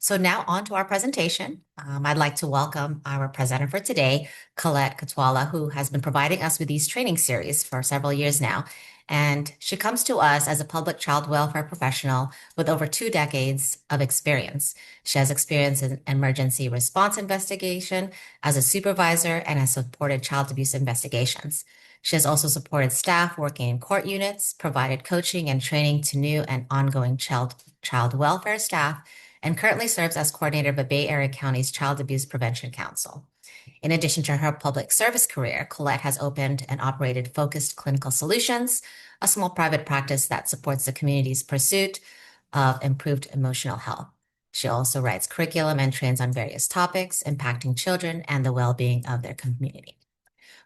So now on to our presentation. I'd like to welcome our presenter for today, Colette Katuala, who has been providing us with these training series for several years now. And she comes to us as a public child welfare professional with over 2 decades of experience. She has experience in emergency response investigation as a supervisor and has supported child abuse investigations. She has also supported staff working in court units, provided coaching and training to new and ongoing child welfare staff, and currently serves as coordinator of the Bay Area County's Child Abuse Prevention Council. In addition to her public service career, Colette has opened and operated Focused Clinical Solutions, a small private practice that supports the community's pursuit of improved emotional health. She also writes curriculum and trains on various topics impacting children and the well-being of their community.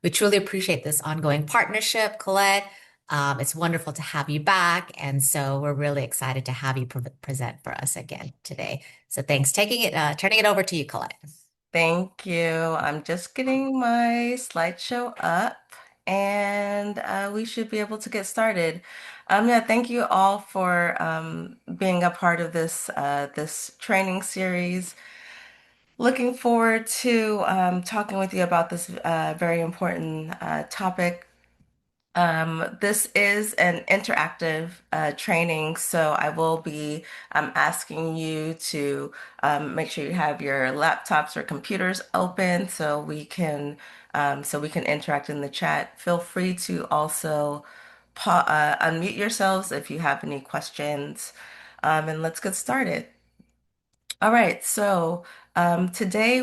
We truly appreciate this ongoing partnership, Colette. It's wonderful to have you back. And so we're really excited to have you present for us again today. So thanks. Turning it over to you, Colette. Thank you. I'm just getting my slideshow up and we should be able to get started. Yeah, thank you all for being a part of this training series. Looking forward to talking with you about this very important topic. This is an interactive training, so I will be asking you to make sure you have your laptops or computers open so we can interact in the chat. Feel free to also unmute yourselves if you have any questions, and let's get started. All right, so today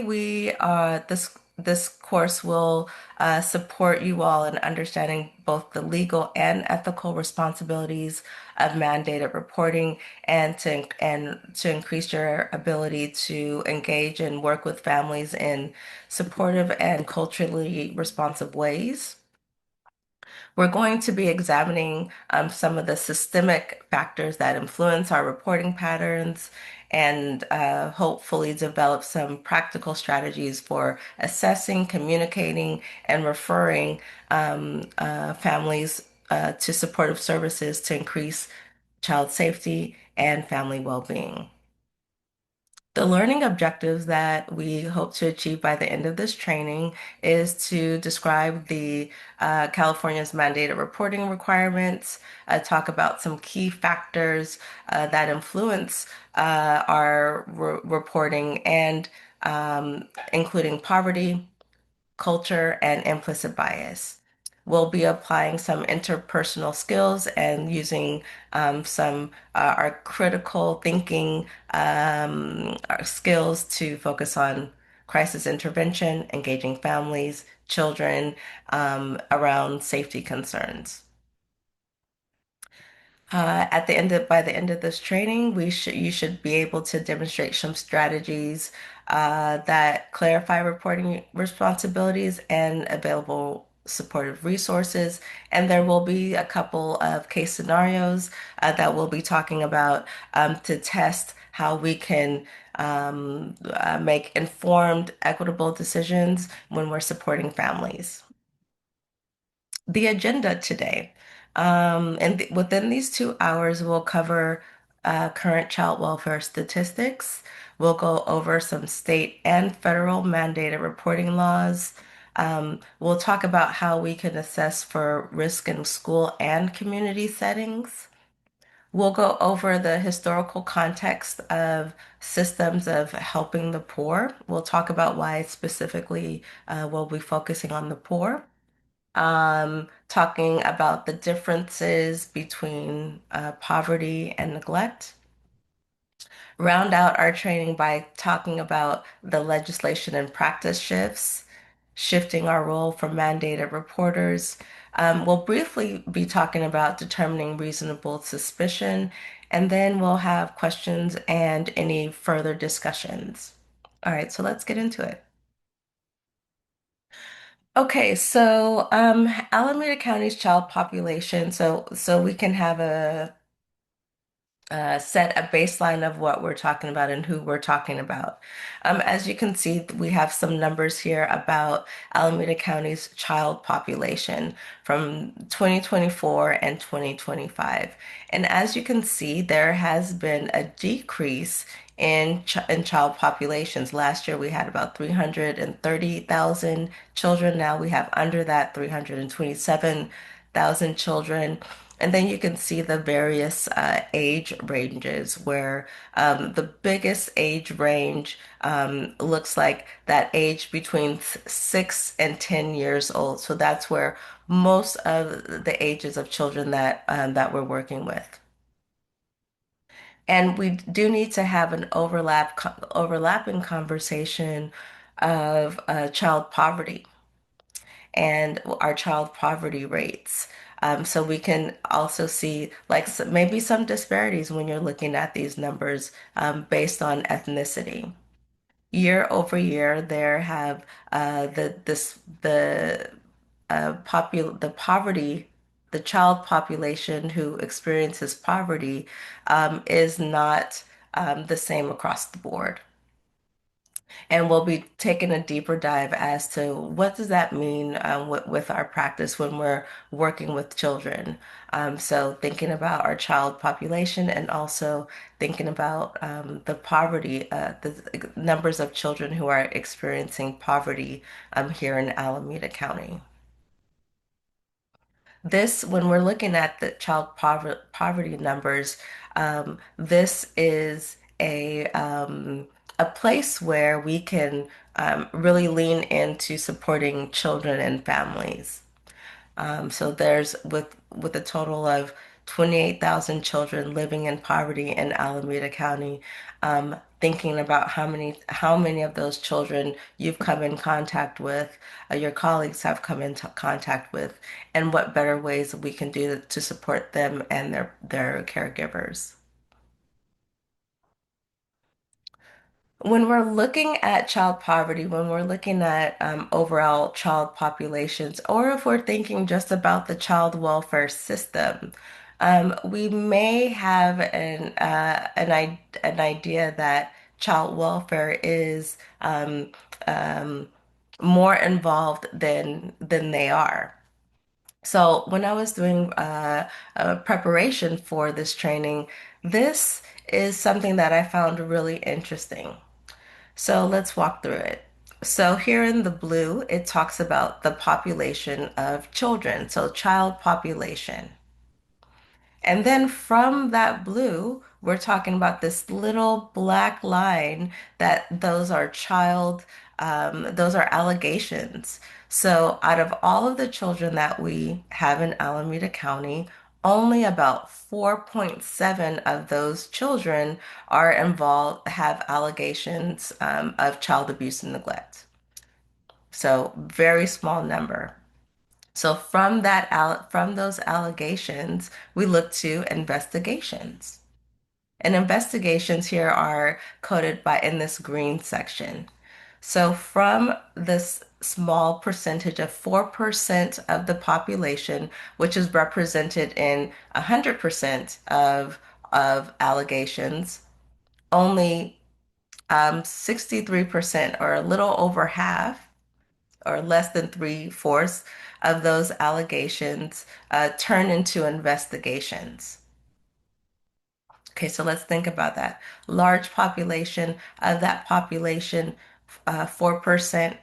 this course will support you all in understanding both the legal and ethical responsibilities of mandated reporting and to increase your ability to engage and work with families in supportive and culturally responsive ways. We're going to be examining some of the systemic factors that influence our reporting patterns and hopefully develop some practical strategies for assessing, communicating, and referring families to supportive services to increase child safety and family well-being. The learning objectives that we hope to achieve by the end of this training is to describe the California's mandated reporting requirements, talk about some key factors that influence our reporting and including poverty, culture, and implicit bias. We'll be applying some interpersonal skills and using some our critical thinking our skills to focus on crisis intervention, engaging families, children around safety concerns. By the end of this training, you should be able to demonstrate some strategies that clarify reporting responsibilities and available supportive resources. And there will be a couple of case scenarios that we'll be talking about to test how we can make informed, equitable decisions when we're supporting families. The agenda today. And within these 2 hours, we'll cover current child welfare statistics. We'll go over some state and federal mandated reporting laws. We'll talk about how we can assess for risk in school and community settings. We'll go over the historical context of systems of helping the poor. We'll talk about why specifically we'll be focusing on the poor, talking about the differences between poverty and neglect. Round out our training by talking about the legislation and practice shifts, shifting our role from mandated reporters. We'll briefly be talking about determining reasonable suspicion, and then we'll have questions and any further discussions. All right, so let's get into it. Okay, so Alameda County's child population, so we can have a set a baseline of what we're talking about and who we're talking about. As you can see, we have some numbers here about Alameda County's child population from 2024 and 2025. And as you can see, there has been a decrease in child populations. Last year we had about 330,000 children. Now we have under that 327,000 children. And then you can see the various age ranges where the biggest age range looks like that age between 6 and 10 years old. So that's where most of the ages of children that we're working with. And we do need to have an overlapping conversation of child poverty and our child poverty rates. So we can also see like maybe some disparities when you're looking at these numbers based on ethnicity. Year over year, there have the poverty, the child population who experiences poverty is not the same across the board. And we'll be taking a deeper dive as to what does that mean with our practice when we're working with children. So thinking about our child population and also thinking about the poverty, the numbers of children who are experiencing poverty here in Alameda County. This, when we're looking at the poverty numbers, this is a place where we can really lean into supporting children and families. So there's with a total of 28,000 children living in poverty in Alameda County. Thinking about how many of those children you've come in contact with, your colleagues have come into contact with, and what better ways we can do to support them and their caregivers. When we're looking at child poverty, when we're looking at overall child populations, or if we're thinking just about the child welfare system, we may have an idea that child welfare is more involved than they are. So when I was doing preparation for this training, this is something that I found really interesting. So let's walk through it. So here in the blue, it talks about the population of children, so child population. And then from that blue, we're talking about this little black line that those are allegations. So out of all of the children that we have in Alameda County, only about 4.7 of those children are involved, have allegations of child abuse and neglect. So very small number. So from those allegations, we look to investigations. And investigations here are coded by in this green section. So from this small percentage of 4% of the population, which is represented in 100% of allegations, only 63% or a little over half or less than three-fourths of those allegations turn into investigations. Okay, so let's think about that. Large population, of that population, 4%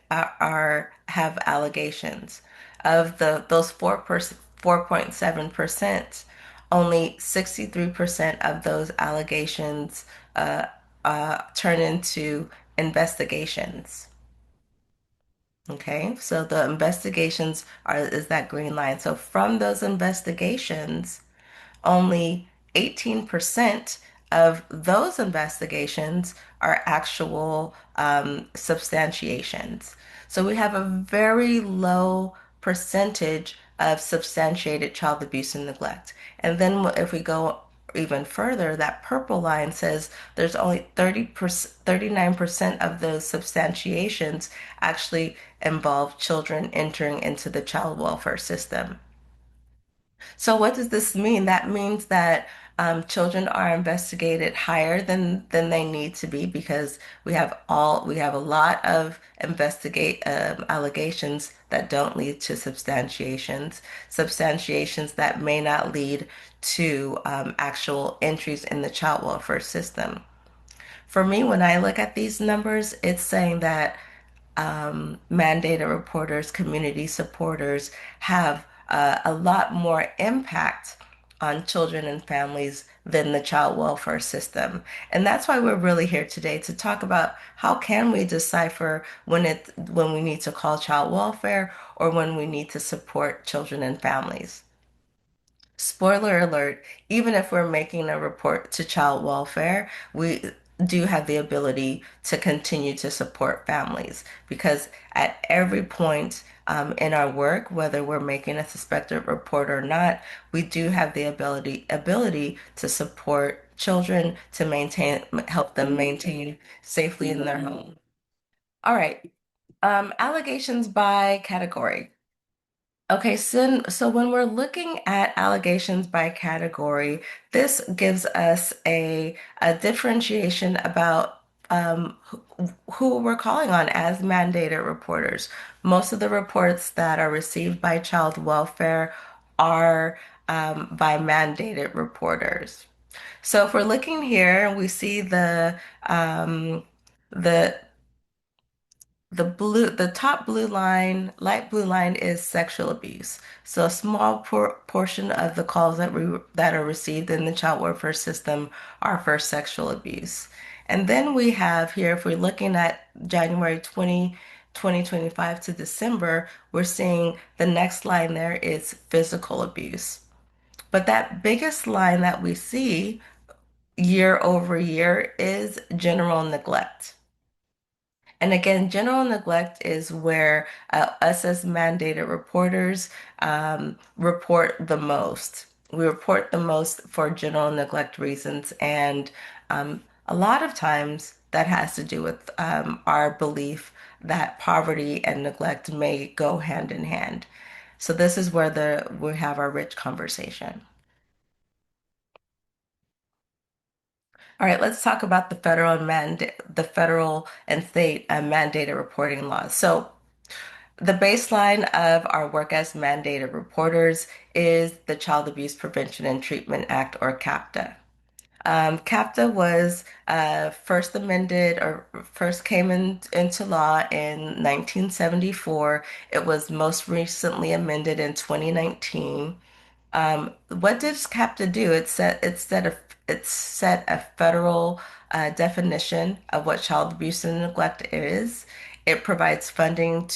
have allegations. Of those 4%, 4.7%, only 63% of those allegations turn into investigations. Okay, so the investigations is that green line. So from those investigations, only 18% of those investigations are actual substantiations. So we have a very low percentage of substantiated child abuse and neglect. And then if we go even further, that purple line says there's only 30%, 39% of those substantiations actually involve children entering into the child welfare system. So what does this mean? That means that children are investigated higher than they need to be because we have a lot of investigate allegations that don't lead to substantiations that may not lead to actual entries in the child welfare system. For me, when I look at these numbers, it's saying that mandated reporters, community supporters have a lot more impact on children and families than the child welfare system. And that's why we're really here today to talk about how can we decipher when we need to call child welfare or when we need to support children and families. Spoiler alert, even if we're making a report to child welfare, we do have the ability to continue to support families because at every point in our work, whether we're making a suspected report or not, we do have the ability to support children to help them maintain safely in their home. All right, allegations by category. Okay, so when we're looking at allegations by category, this gives us a differentiation about who we're calling on as mandated reporters. Most of the reports that are received by child welfare are by mandated reporters. So if we're looking here, we see the the top blue line, light blue line is sexual abuse. So a small portion of the calls that are received in the child welfare system are for sexual abuse. And then we have here, if we're looking at January 2025 to December, we're seeing the next line there is physical abuse. But that biggest line that we see year over year is general neglect. And again, general neglect is where us as mandated reporters report the most. We report the most for general neglect reasons, and a lot of times that has to do with our belief that poverty and neglect may go hand in hand. So this is where we have our rich conversation. All right, let's talk about the federal and state mandated reporting laws. So the baseline of our work as mandated reporters is the Child Abuse Prevention and Treatment Act, or CAPTA. CAPTA was first amended or first came into law in 1974. It was most recently amended in 2019. What does CAPTA do? It set a federal definition of what child abuse and neglect is. It provides funding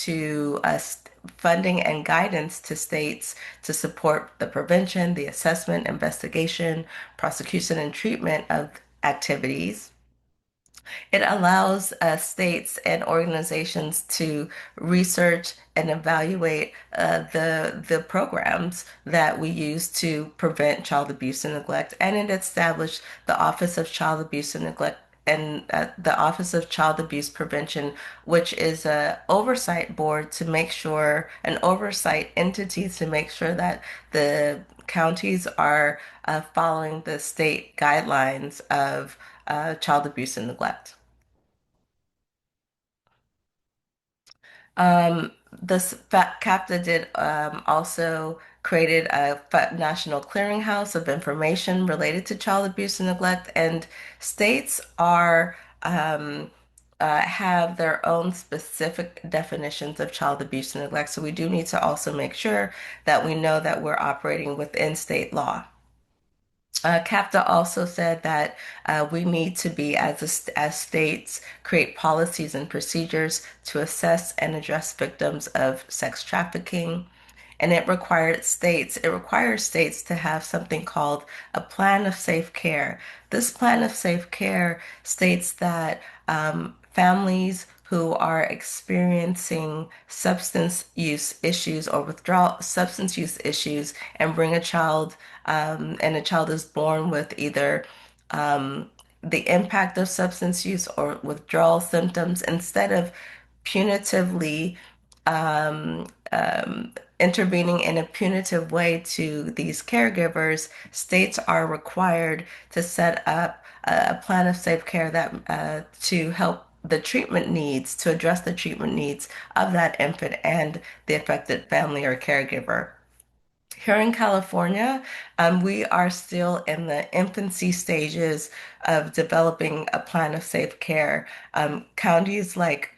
and guidance to states to support the prevention, the assessment, investigation, prosecution, and treatment of activities. It allows states and organizations to research and evaluate the programs that we use to prevent child abuse and neglect, and it established the Office of Child Abuse and Neglect and the Office of Child Abuse Prevention, which is a oversight board to make sure, an oversight entity to make sure that the counties are following the state guidelines of child abuse and neglect. CAPTA did also created a national clearinghouse of information related to child abuse and neglect, and states are have their own specific definitions of child abuse and neglect. So we do need to also make sure that we know that we're operating within state law. CAPTA also said that we need to be, as states, create policies and procedures to assess and address victims of sex trafficking. And it requires states to have something called a plan of safe care. This plan of safe care states that families who are experiencing substance use issues or withdrawal substance use issues and bring a child and a child is born with either the impact of substance use or withdrawal symptoms, instead of punitively intervening in a punitive way to these caregivers, states are required to set up a plan of safe care that to help to address the treatment needs of that infant and the affected family or caregiver. Here in California, we are still in the infancy stages of developing a plan of safe care. Counties like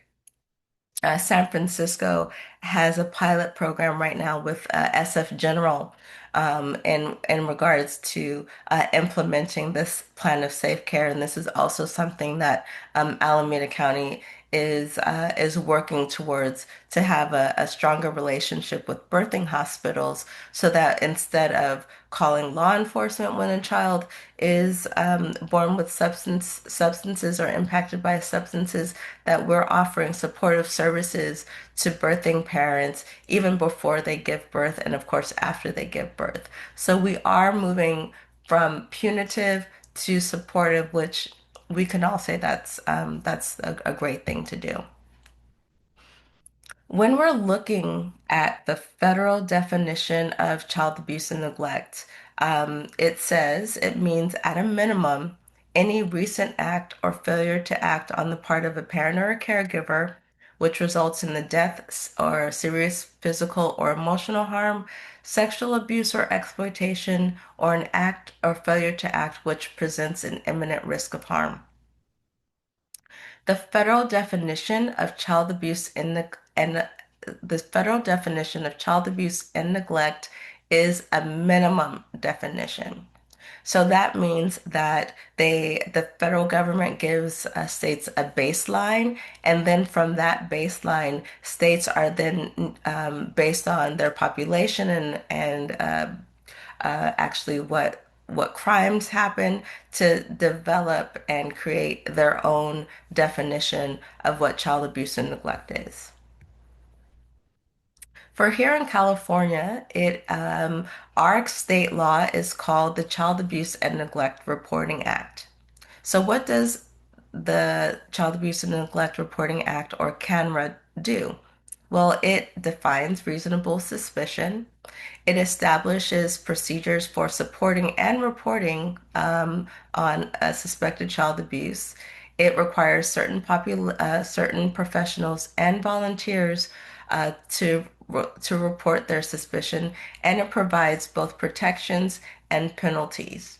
San Francisco has a pilot program right now with SF General in regards to implementing this plan of safe care, and this is also something that Alameda County is working towards to have a stronger relationship with birthing hospitals, so that instead of calling law enforcement when a child is born with substances or impacted by substances, that we're offering supportive services to birthing parents even before they give birth and of course after they give birth. So we are moving from punitive to supportive, which we can all say that's a great thing to do. When we're looking at the federal definition of child abuse and neglect, it says it means at a minimum, any recent act or failure to act on the part of a parent or a caregiver, which results in the death or serious physical or emotional harm, sexual abuse or exploitation, or an act or failure to act which presents an imminent risk of harm. The federal definition of child abuse and the federal definition of child abuse and neglect is a minimum definition. So that means that the federal government gives states a baseline, and then from that baseline, states are then based on their population and actually what crimes happen to develop and create their own definition of what child abuse and neglect is. For here in California, it our state law is called the Child Abuse and Neglect Reporting Act. So what does the Child Abuse and Neglect Reporting Act, or CANRA, do? Well, it defines reasonable suspicion. It establishes procedures for supporting and reporting on suspected child abuse. It requires certain professionals and volunteers to report their suspicion, and it provides both protections and penalties.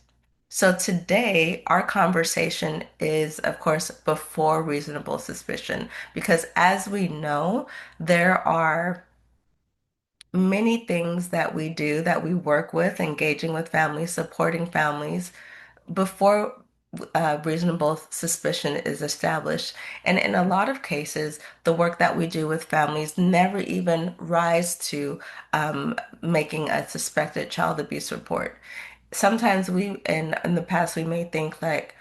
So today, our conversation is, of course, before reasonable suspicion, because as we know, there are many things that we do, that we work with, engaging with families, supporting families before reasonable suspicion is established. And in a lot of cases, the work that we do with families never even rise to making a suspected child abuse report. Sometimes in the past we may think like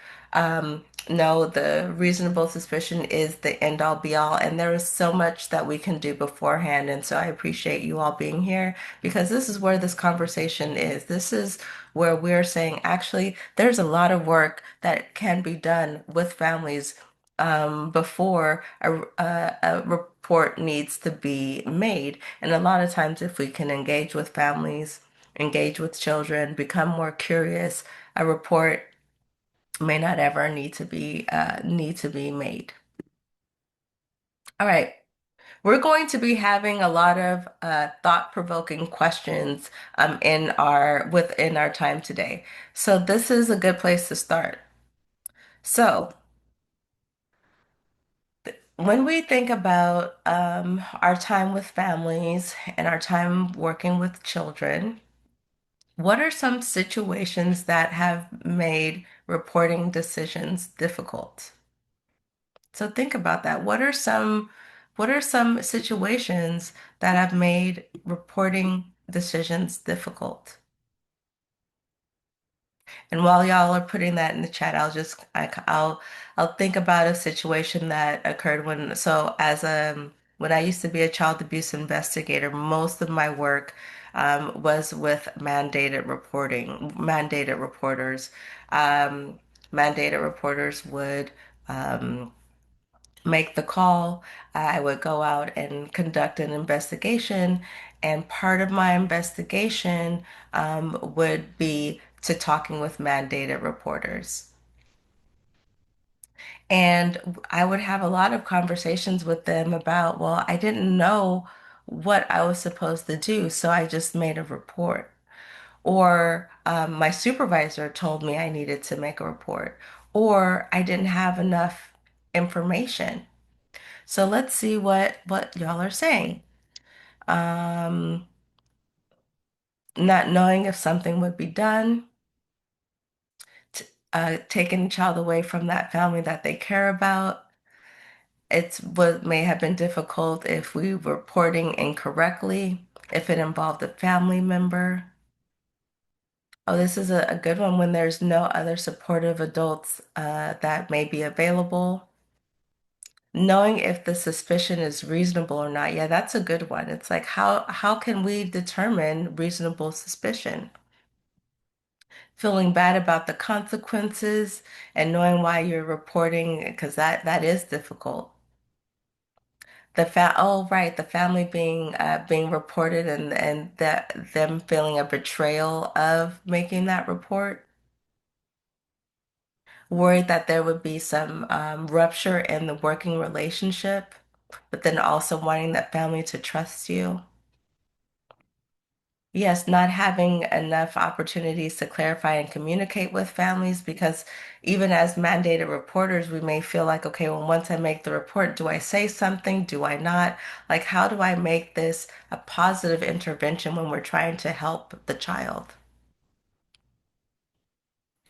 no, the reasonable suspicion is the end all be all, and there is so much that we can do beforehand. And so I appreciate you all being here, because this is where this conversation is. This is where we're saying actually there's a lot of work that can be done with families before a report needs to be made. And a lot of times, if we can engage with families, engage with children, become more curious, a report may not ever need to be made. All right. We're going to be having a lot of thought-provoking questions within our time today. So this is a good place to start. So when we think about our time with families and our time working with children, what are some situations that have made reporting decisions difficult? So think about that. What are some situations that have made reporting decisions difficult? And while y'all are putting that in the chat, I'll think about a situation that occurred when I used to be a child abuse investigator. Most of my work was with mandated reporters. Um, Mandated reporters would make the call. I would go out and conduct an investigation, and part of my investigation would be to talking with mandated reporters. And I would have a lot of conversations with them about, well, I didn't know what I was supposed to do, so I just made a report. or my supervisor told me I needed to make a report, or I didn't have enough information. So let's see what y'all are saying. Um, Not knowing if something would be done, taking the child away from that family that they care about. It's what may have been difficult if we were reporting incorrectly, if it involved a family member. Oh, this is a good one when there's no other supportive adults that may be available. Knowing if the suspicion is reasonable or not. Yeah, that's a good one. It's like how can we determine reasonable suspicion? Feeling bad about the consequences and knowing why you're reporting, because that is difficult. Right, the family being reported and that them feeling a betrayal of making that report. Worried that there would be some rupture in the working relationship, but then also wanting that family to trust you. Yes, not having enough opportunities to clarify and communicate with families because even as mandated reporters, we may feel like, okay, well, once I make the report, do I say something? Do I not? Like, how do I make this a positive intervention when we're trying to help the child?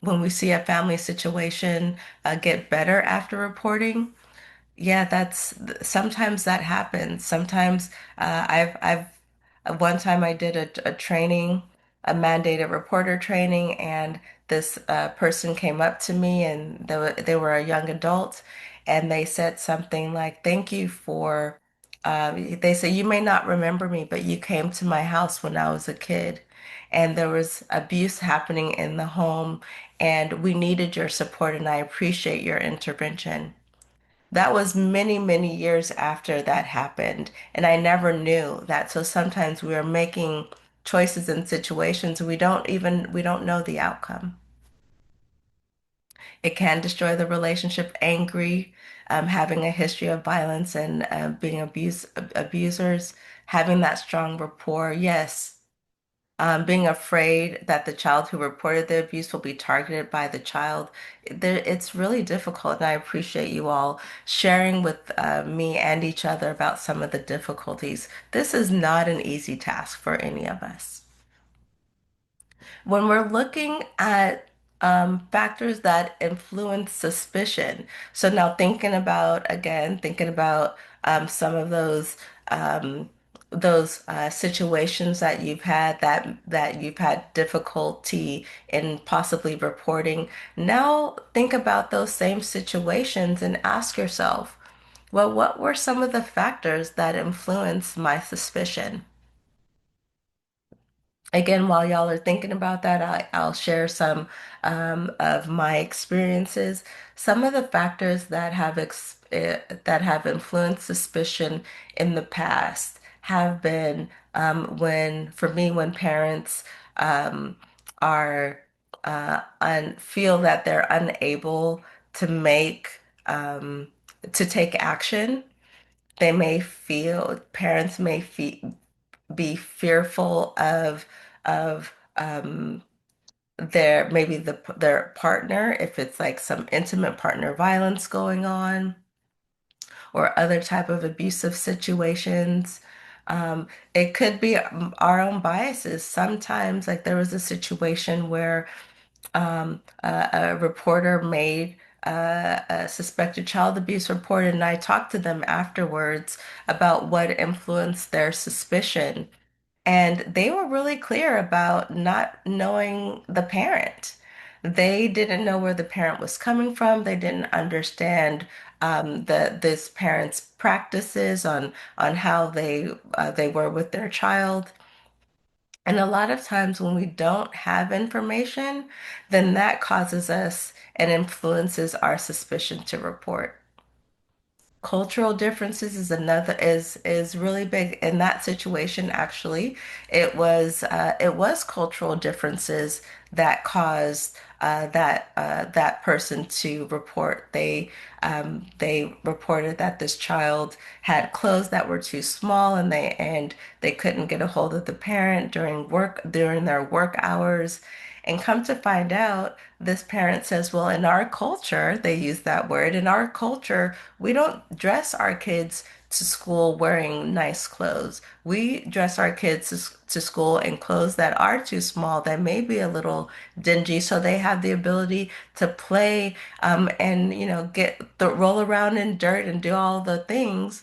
When we see a family situation get better after reporting, yeah, that's sometimes that happens. Sometimes I've one time I did a training, a mandated reporter training, and this person came up to me and they were a young adult, and they said something like, "Thank you for." They said, "You may not remember me, but you came to my house when I was a kid, and there was abuse happening in the home, and we needed your support, and I appreciate your intervention." That was many, many years after that happened, and I never knew that. So sometimes we are making choices in situations we don't know the outcome. It can destroy the relationship, angry, having a history of violence and being abusers, having that strong rapport. Yes, being afraid that the child who reported the abuse will be targeted by the child. It's really difficult, and I appreciate you all sharing with me and each other about some of the difficulties. This is not an easy task for any of us. When we're looking at factors that influence suspicion, so now thinking about some of um, those situations that you've had difficulty in possibly reporting. Now think about those same situations and ask yourself, well, what were some of the factors that influenced my suspicion? Again, while y'all are thinking about that, I'll share some of my experiences. Some of the factors that have influenced suspicion in the past have been for me, when parents um, are feel that they're unable to um, to take action. Parents may be fearful of their partner if it's like some intimate partner violence going on or other type of abusive situations. It could be our own biases. Sometimes, like there was a situation where a reporter made a suspected child abuse report, and I talked to them afterwards about what influenced their suspicion. And they were really clear about not knowing the parent. They didn't know where the parent was coming from. They didn't understand this parent's practices on how they were with their child. And a lot of times when we don't have information, then that causes us and influences our suspicion to report. Cultural differences is another is really big in that situation. Actually, it was cultural differences that caused that person to report. They reported that this child had clothes that were too small, and they couldn't get a hold of the parent during their work hours. And come to find out, this parent says, well, in our culture, they use that word, in our culture, we don't dress our kids to school wearing nice clothes. We dress our kids to school in clothes that are too small, that may be a little dingy, so they have the ability to play and get the roll around in dirt and do all the things.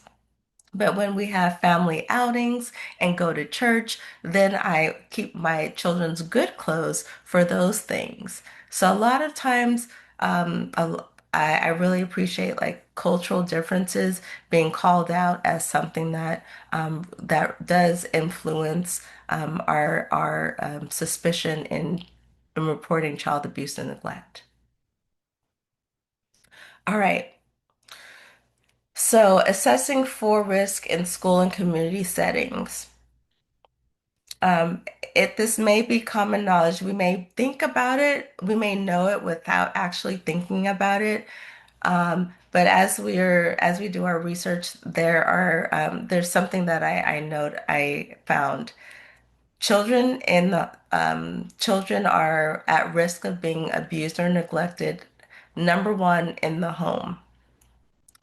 But when we have family outings and go to church, then I keep my children's good clothes for those things. So a lot of times, I really appreciate like cultural differences being called out as something that does influence our suspicion in reporting child abuse and neglect. All right. So assessing for risk in school and community settings. Um, this may be common knowledge. We may think about it, we may know it without actually thinking about it. But as we do our research, there's something that I found. Children are at risk of being abused or neglected, number one in the home.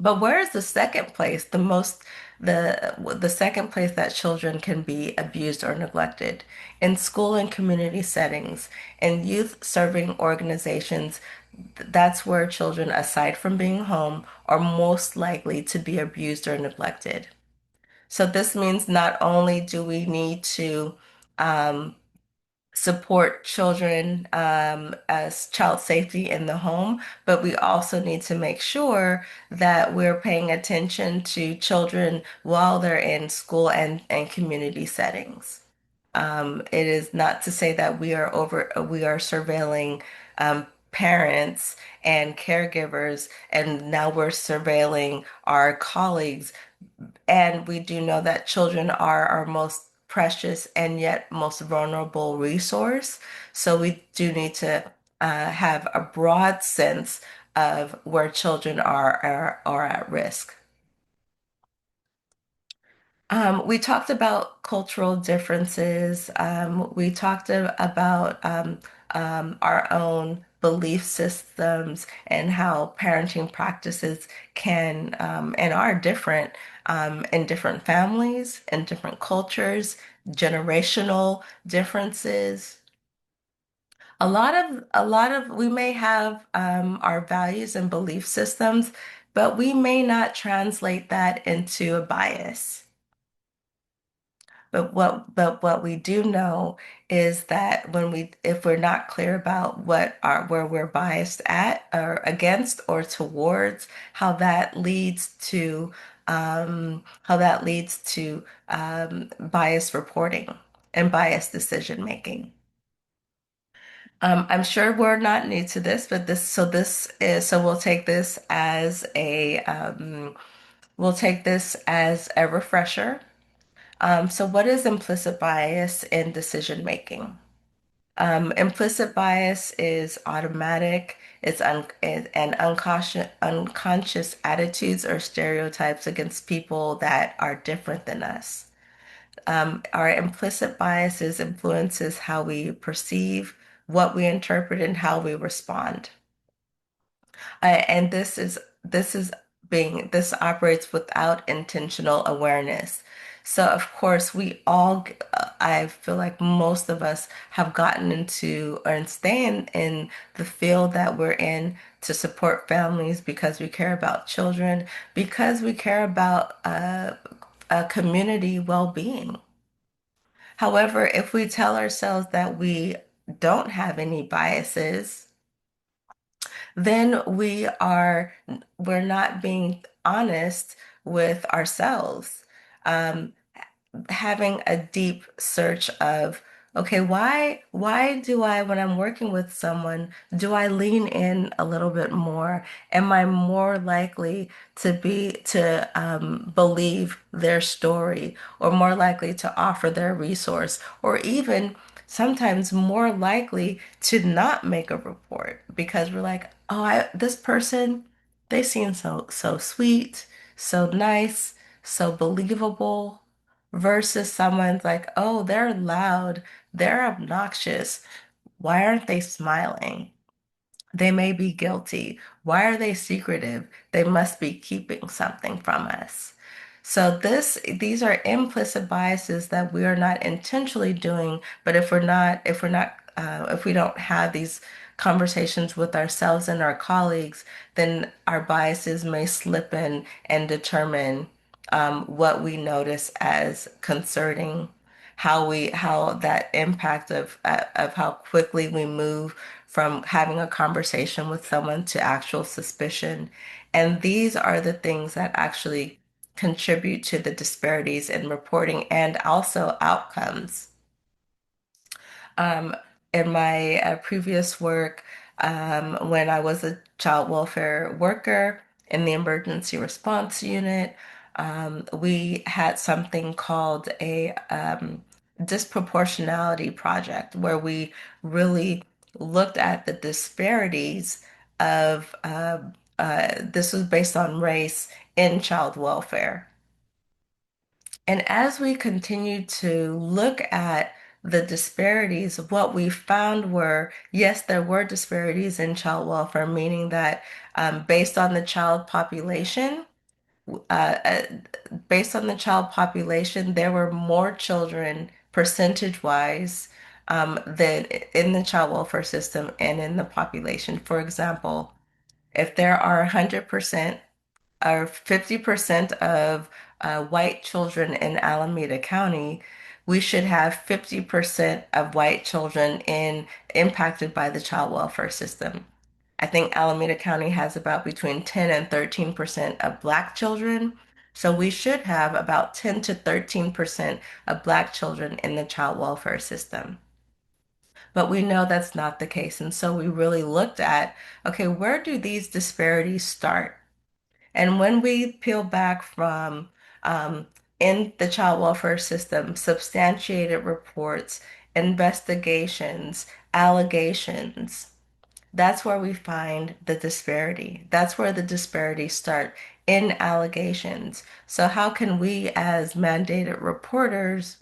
But where is the second place, the second place that children can be abused or neglected? In school and community settings, in youth serving organizations, that's where children, aside from being home, are most likely to be abused or neglected. So this means not only do we need to um, support children as child safety in the home, but we also need to make sure that we're paying attention to children while they're in school and community settings. It is not to say that we are surveilling parents and caregivers, and now we're surveilling our colleagues, and we do know that children are our most precious and yet most vulnerable resource. So we do need to have a broad sense of where children are at risk. We talked about cultural differences. We talked about our own belief systems and how parenting practices can and are different in different families, in different cultures, generational differences. We may have our values and belief systems, but we may not translate that into a bias. But what we do know is that if we're not clear about where we're biased at or against or towards, how that leads to bias reporting and bias decision making. I'm sure we're not new to this, but we'll take this as a refresher. So what is implicit bias in decision making? Implicit bias is automatic, and unconscious attitudes or stereotypes against people that are different than us. Our implicit biases influences how we perceive, what we interpret, and how we respond. And this operates without intentional awareness. So of course I feel like most of us have gotten into or stay in the field that we're in to support families because we care about children, because we care about community well-being. However, if we tell ourselves that we don't have any biases, then we're not being honest with ourselves. Um, Having a deep search of Okay, why do I, when I'm working with someone, do I lean in a little bit more? Am I more likely to believe their story, or more likely to offer their resource, or even sometimes more likely to not make a report because we're like, oh, this person, they seem so sweet, so nice, so believable, versus someone's like, oh, they're loud. They're obnoxious. Why aren't they smiling? They may be guilty. Why are they secretive? They must be keeping something from us. So these are implicit biases that we are not intentionally doing, but if we don't have these conversations with ourselves and our colleagues, then our biases may slip in and determine what we notice as concerning, how that impact of how quickly we move from having a conversation with someone to actual suspicion. And these are the things that actually contribute to the disparities in reporting and also outcomes. Um, in my previous work, when I was a child welfare worker in the emergency response unit, we had something called a disproportionality project where we really looked at the disparities of this was based on race in child welfare. And as we continued to look at the disparities, what we found were, yes, there were disparities in child welfare, meaning that based on the child population, uh, uh, there were more children percentage-wise than in the child welfare system and in the population. For example, if there are 100% or 50% of white children in Alameda County, we should have 50% of white children impacted by the child welfare system. I think Alameda County has about between 10 and 13% of Black children. So we should have about 10 to 13% of Black children in the child welfare system. But we know that's not the case. And so we really looked at, okay, where do these disparities start? And when we peel back from um, in the child welfare system, substantiated reports, investigations, allegations, that's where we find the disparity. That's where the disparities start in allegations. So how can we as mandated reporters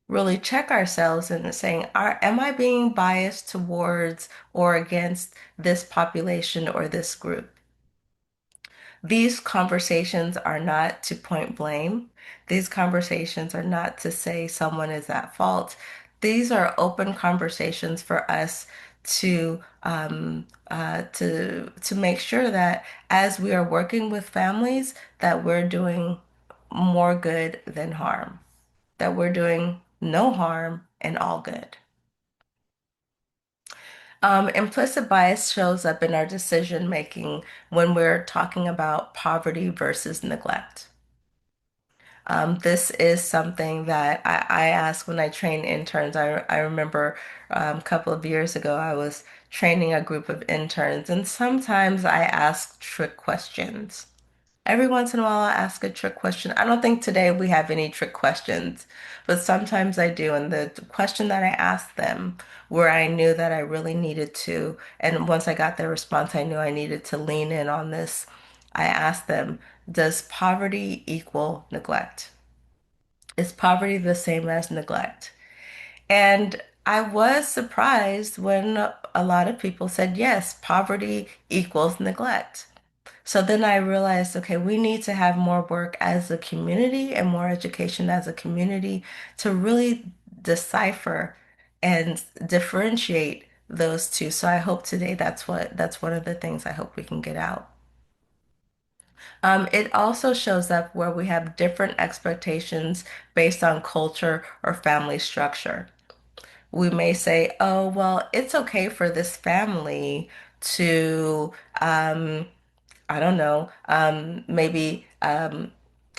really check ourselves and saying, am I being biased towards or against this population or this group? These conversations are not to point blame. These conversations are not to say someone is at fault. These are open conversations for us to make sure that as we are working with families, that we're doing more good than harm, that we're doing no harm and all good. Implicit bias shows up in our decision making when we're talking about poverty versus neglect. This is something that I ask when I train interns. I remember a couple of years ago, I was training a group of interns, and sometimes I ask trick questions. Every once in a while, I ask a trick question. I don't think today we have any trick questions, but sometimes I do. And the question that I asked them, where I knew that I really needed to, and once I got their response, I knew I needed to lean in on this. I asked them, does poverty equal neglect? Is poverty the same as neglect? And I was surprised when a lot of people said, yes, poverty equals neglect. So then I realized, okay, we need to have more work as a community and more education as a community to really decipher and differentiate those two. So I hope today that's one of the things I hope we can get out. It also shows up where we have different expectations based on culture or family structure. We may say, oh, well, it's okay for this family to, I don't know, maybe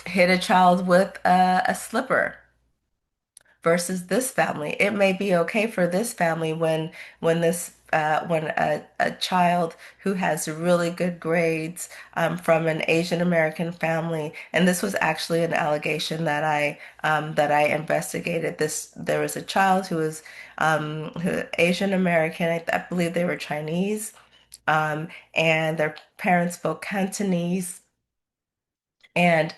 hit a child with a slipper. versus this family. It may be okay for this family when a child who has really good grades from an Asian American family, and this was actually an allegation that I investigated. There was a child who Asian American. I believe they were Chinese, and their parents spoke Cantonese. And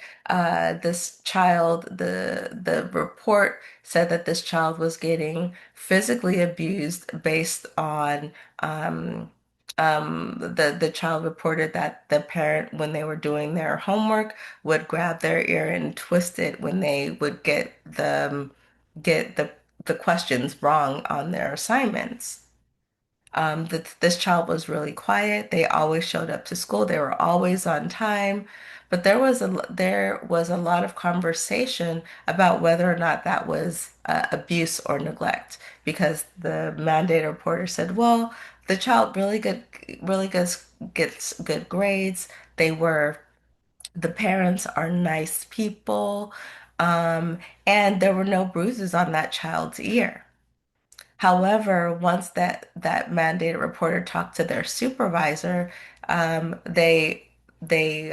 this child, the report said that this child was getting physically abused based on the child reported that the parent, when they were doing their homework, would grab their ear and twist it when they would get the questions wrong on their assignments. This child was really quiet. They always showed up to school. They were always on time. But there was a lot of conversation about whether or not that was abuse or neglect, because the mandated reporter said, "Well, the child really gets good grades. They were the parents are nice people, um, and there were no bruises on that child's ear." However, once that mandated reporter talked to their supervisor, um, they they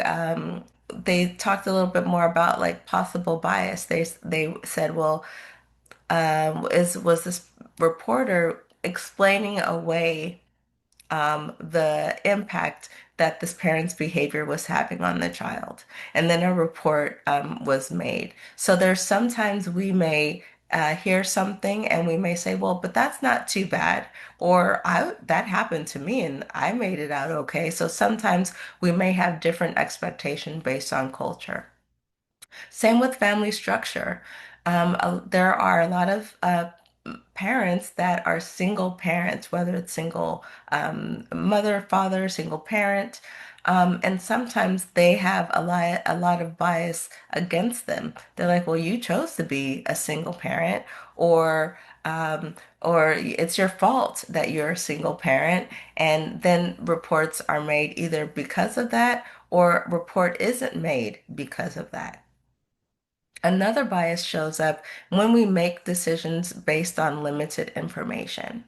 talked a little bit more about like possible bias. They said, well, is was this reporter explaining away the impact that this parent's behavior was having on the child. And then a report was made. So there's sometimes we may hear something and we may say, well, but that's not too bad. Or that happened to me and I made it out okay. So sometimes we may have different expectation based on culture. Same with family structure. There are a lot of parents that are single parents, whether it's single mother, father, single parent, and sometimes they have a lot of bias against them. They're like, well, you chose to be a single parent, or or it's your fault that you're a single parent, and then reports are made either because of that, or report isn't made because of that. Another bias shows up when we make decisions based on limited information.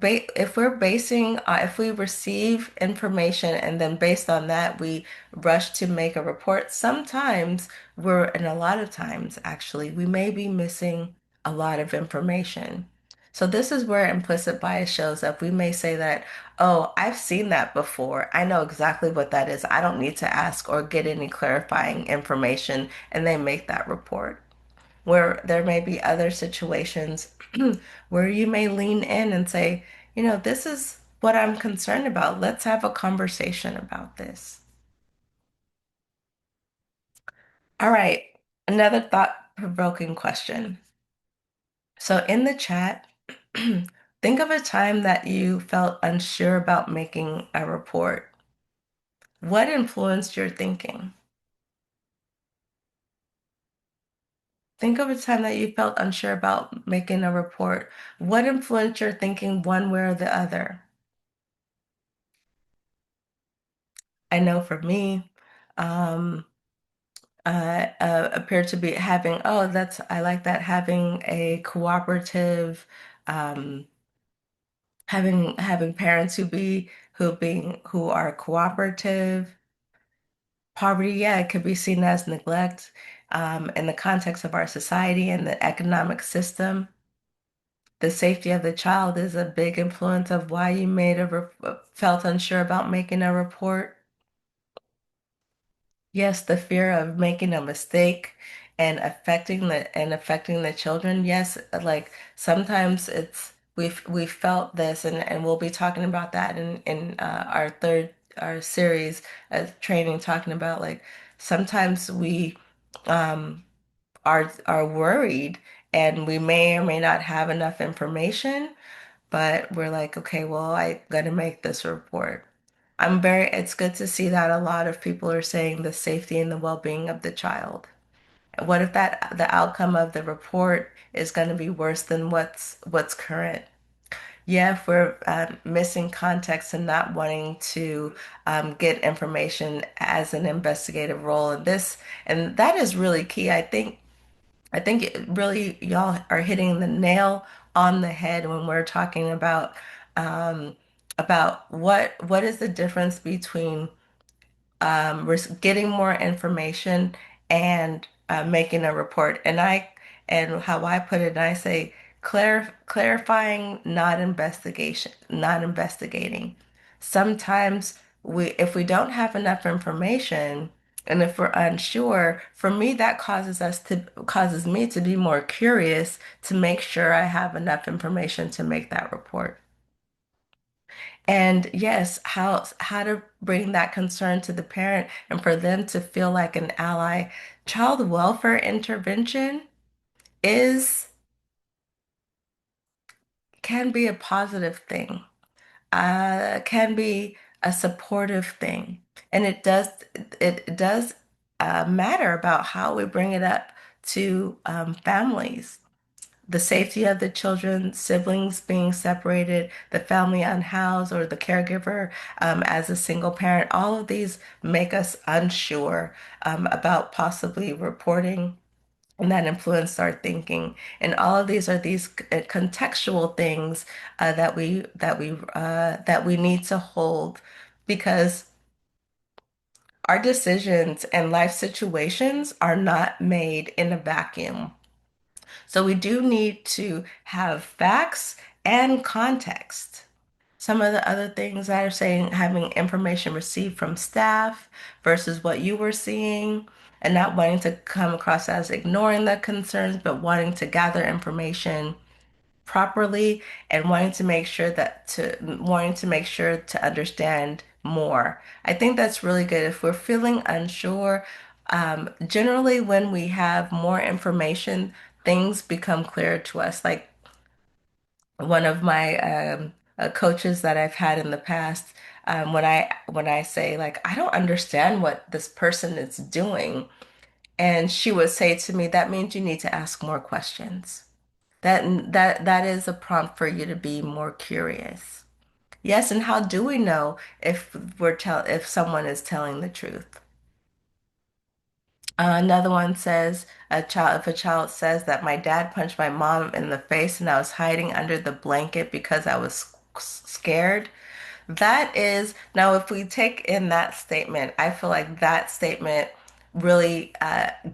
If we're basing, if we receive information and then based on that we rush to make a report, sometimes and a lot of times actually, we may be missing a lot of information. So this is where implicit bias shows up. We may say that, oh, I've seen that before. I know exactly what that is. I don't need to ask or get any clarifying information, and they make that report. Where there may be other situations where you may lean in and say, this is what I'm concerned about. Let's have a conversation about this. All right, another thought-provoking question. So in the chat, think of a time that you felt unsure about making a report. What influenced your thinking? Think of a time that you felt unsure about making a report. What influenced your thinking one way or the other? I know for me, um, appeared to be having, oh, I like that, having a cooperative, um, having parents who are cooperative. Poverty, yeah, it could be seen as neglect, in the context of our society and the economic system. The safety of the child is a big influence of why you felt unsure about making a report. Yes, the fear of making a mistake and affecting the children. Yes, like sometimes we felt this, and we'll be talking about that in our series training, talking about like sometimes we um are worried and we may or may not have enough information, but we're like, okay, well, I gotta make this report. It's good to see that a lot of people are saying the safety and the well-being of the child. What if the outcome of the report is going to be worse than what's current? Yeah, if we're missing context and not wanting to get information as an investigative role in this, and that is really key. I think I think really y'all are hitting the nail on the head when we're talking um, about what is the difference between getting more information and making a report. And how I put it, and I say clarifying, not investigation, not investigating. Sometimes if we don't have enough information, and if we're unsure, for me, that causes me to be more curious to make sure I have enough information to make that report. And yes, how to bring that concern to the parent and for them to feel like an ally. Child welfare intervention is can be a positive thing, can be a supportive thing, and it does matter about how we bring it up to families. The safety of the children, siblings being separated, the family unhoused, or the caregiver as a single parent, all of these make us unsure about possibly reporting, and that influence our thinking. And all of these are these contextual things that we need to hold because our decisions and life situations are not made in a vacuum. So we do need to have facts and context. Some of the other things that are saying having information received from staff versus what you were seeing, and not wanting to come across as ignoring the concerns, but wanting to gather information properly and wanting to make sure to understand more. I think that's really good. If we're feeling unsure, generally when we have more information, things become clearer to us. Like one of my coaches that I've had in the past, when I say like I don't understand what this person is doing, and she would say to me, that means you need to ask more questions. That is a prompt for you to be more curious. Yes, and how do we know if someone is telling the truth? Another one says if a child says that my dad punched my mom in the face and I was hiding under the blanket because I was scared. That is, now if we take in that statement, I feel like that statement really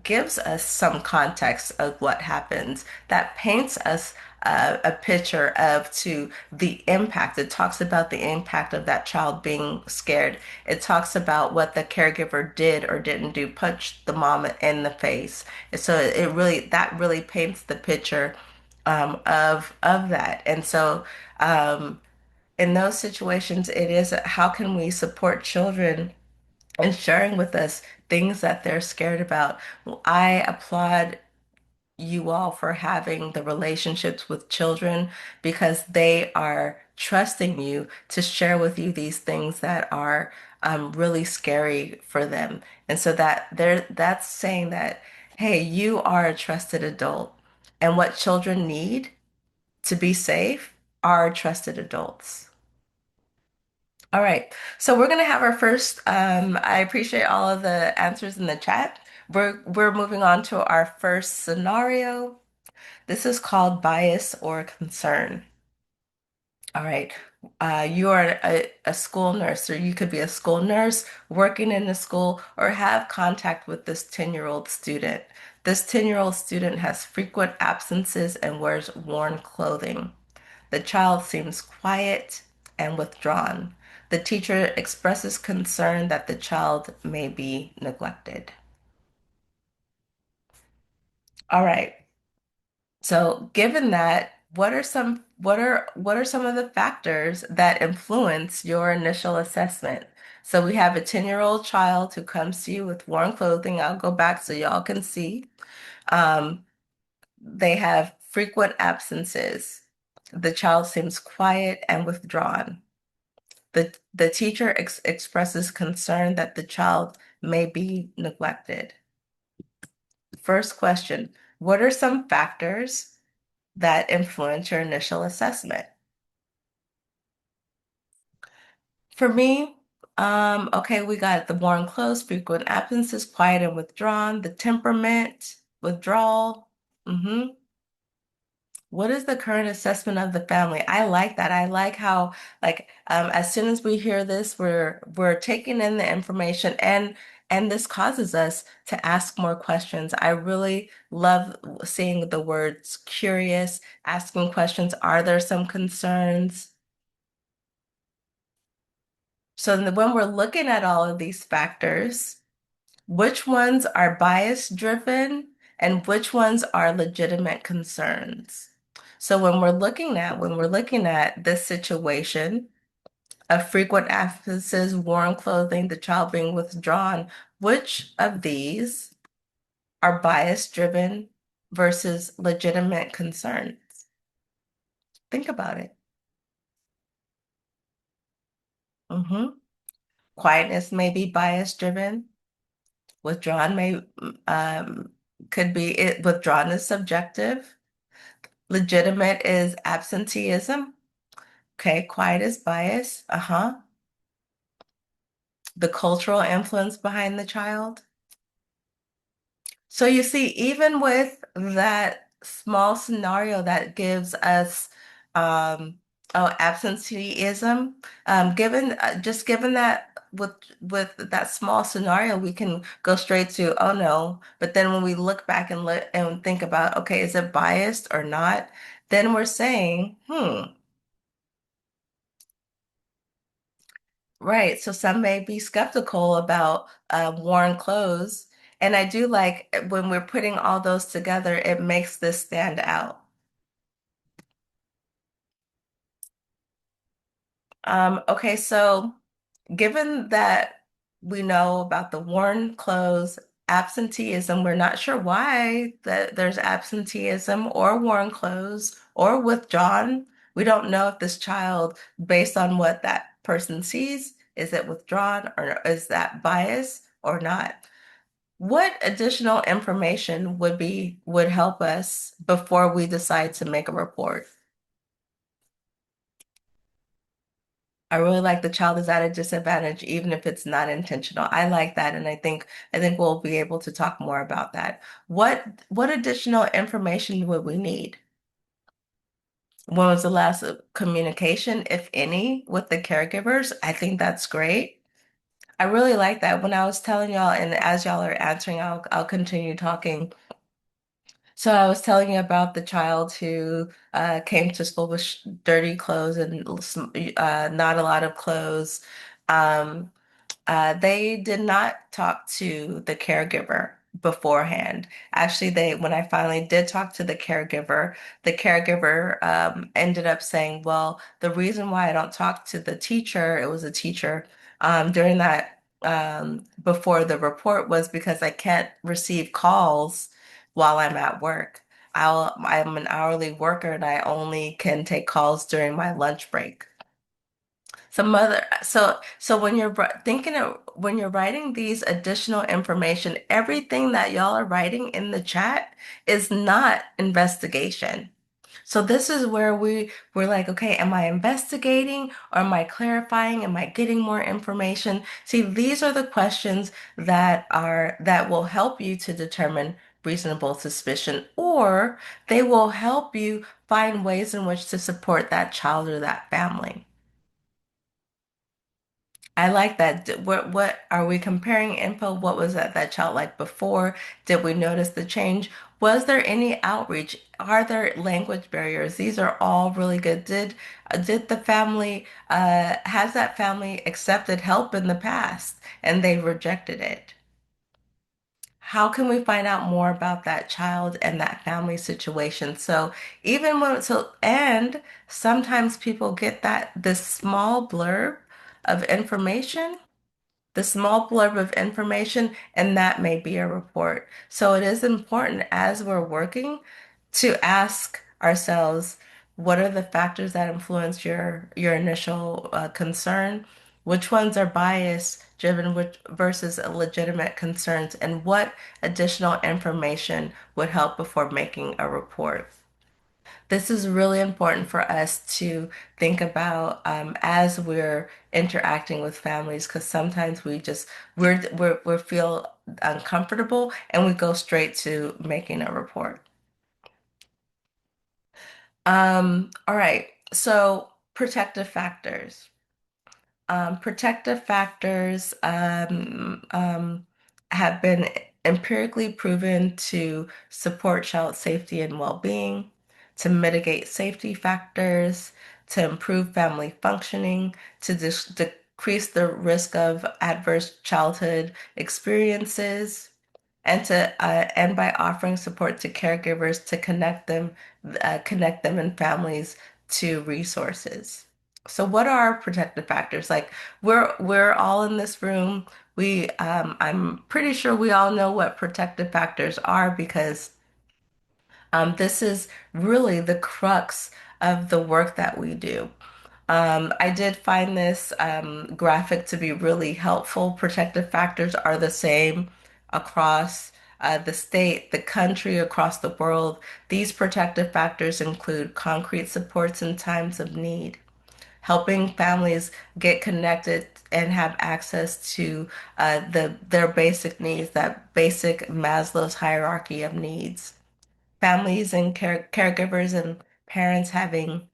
gives us some context of what happens. That paints us a picture of to the impact. It talks about the impact of that child being scared. It talks about what the caregiver did or didn't do, punch the mom in the face. So that really paints the picture of that. And so in those situations, it is how can we support children in sharing with us things that they're scared about. I applaud you all for having the relationships with children because they are trusting you to share with you these things that are really scary for them. And so that's saying that, hey, you are a trusted adult. And what children need to be safe are trusted adults. All right. So we're gonna have our first. I appreciate all of the answers in the chat. We're moving on to our first scenario. This is called bias or concern. All right. You are a school nurse, or you could be a school nurse working in the school or have contact with this 10-year-old student. This 10-year-old student has frequent absences and wears worn clothing. The child seems quiet and withdrawn. The teacher expresses concern that the child may be neglected. All right. So, given that, what are some of the factors that influence your initial assessment? So we have a 10-year-old child who comes to you with worn clothing. I'll go back so y'all can see. Um, they have frequent absences. The child seems quiet and withdrawn. The teacher expresses concern that the child may be neglected. First question, what are some factors that influence your initial assessment? For me, okay, we got the worn clothes, frequent absences, quiet and withdrawn, the temperament, withdrawal. Mm-hmm. What is the current assessment of the family? I like that. I like how, like, as soon as we hear this, we're taking in the information, and this causes us to ask more questions. I really love seeing the words curious, asking questions. Are there some concerns? So when we're looking at all of these factors, which ones are bias driven and which ones are legitimate concerns? So when we're looking at this situation of frequent absences, worn clothing, the child being withdrawn, which of these are bias driven versus legitimate concerns? Think about it. hmm Quietness may be bias driven. Withdrawn may um, could be it. Withdrawn is subjective. Legitimate is absenteeism. Okay, quiet is bias. Uh-huh. The cultural influence behind the child. So you see, even with that small scenario that gives us oh, absenteeism, given that with that small scenario, we can go straight to, oh no. But then when we look back and look and think about, okay, is it biased or not? Then we're saying, right. So some may be skeptical about worn clothes. And I do like when we're putting all those together, it makes this stand out. Okay, so given that we know about the worn clothes, absenteeism, we're not sure why that there's absenteeism or worn clothes or withdrawn. We don't know if this child, based on what that person sees, is it withdrawn or is that bias or not? What additional information would help us before we decide to make a report? I really like the child is at a disadvantage, even if it's not intentional. I like that, and I think we'll be able to talk more about that. What additional information would we need? When was the last communication, if any, with the caregivers? I think that's great. I really like that. When I was telling y'all, and as y'all are answering, I'll continue talking. So I was telling you about the child who came to school with dirty clothes and not a lot of clothes. Um, they did not talk to the caregiver beforehand. Actually, when I finally did talk to the caregiver ended up saying, "Well, the reason why I don't talk to the teacher, it was a teacher, during that before the report was because I can't receive calls while I'm at work. I'm an hourly worker and I only can take calls during my lunch break." So when you're when you're writing these additional information, everything that y'all are writing in the chat is not investigation. So this is where we're like, okay, am I investigating or am I clarifying? Am I getting more information? See, these are the questions that will help you to determine reasonable suspicion, or they will help you find ways in which to support that child or that family. I like that. What are we comparing info? What was that child like before? Did we notice the change? Was there any outreach? Are there language barriers? These are all really good. Did the family has that family accepted help in the past and they rejected it? How can we find out more about that child and that family situation? So and sometimes people get that this small blurb of information, the small blurb of information, and that may be a report. So it is important as we're working to ask ourselves, what are the factors that influence your initial concern? Which ones are bias driven versus legitimate concerns? And what additional information would help before making a report? This is really important for us to think about as we're interacting with families, because sometimes we feel uncomfortable and we go straight to making a report. All right. So protective factors. Protective factors have been empirically proven to support child safety and well-being, to mitigate safety factors, to improve family functioning, to decrease the risk of adverse childhood experiences, and by offering support to caregivers to connect them and families to resources. So what are our protective factors? Like we're all in this room. I'm pretty sure we all know what protective factors are because this is really the crux of the work that we do. I did find this graphic to be really helpful. Protective factors are the same across the state, the country, across the world. These protective factors include concrete supports in times of need, helping families get connected and have access to their basic needs, that basic Maslow's hierarchy of needs. Families and caregivers and parents having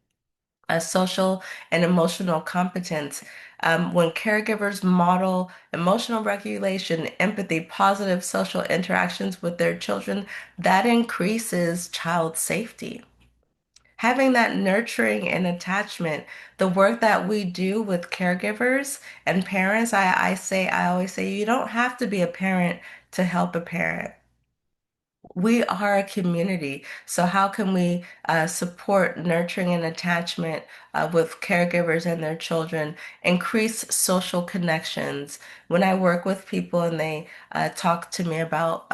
a social and emotional competence. When caregivers model emotional regulation, empathy, positive social interactions with their children, that increases child safety. Having that nurturing and attachment, the work that we do with caregivers and parents, I always say, you don't have to be a parent to help a parent. We are a community, so how can we support nurturing and attachment with caregivers and their children, increase social connections? When I work with people and they talk to me about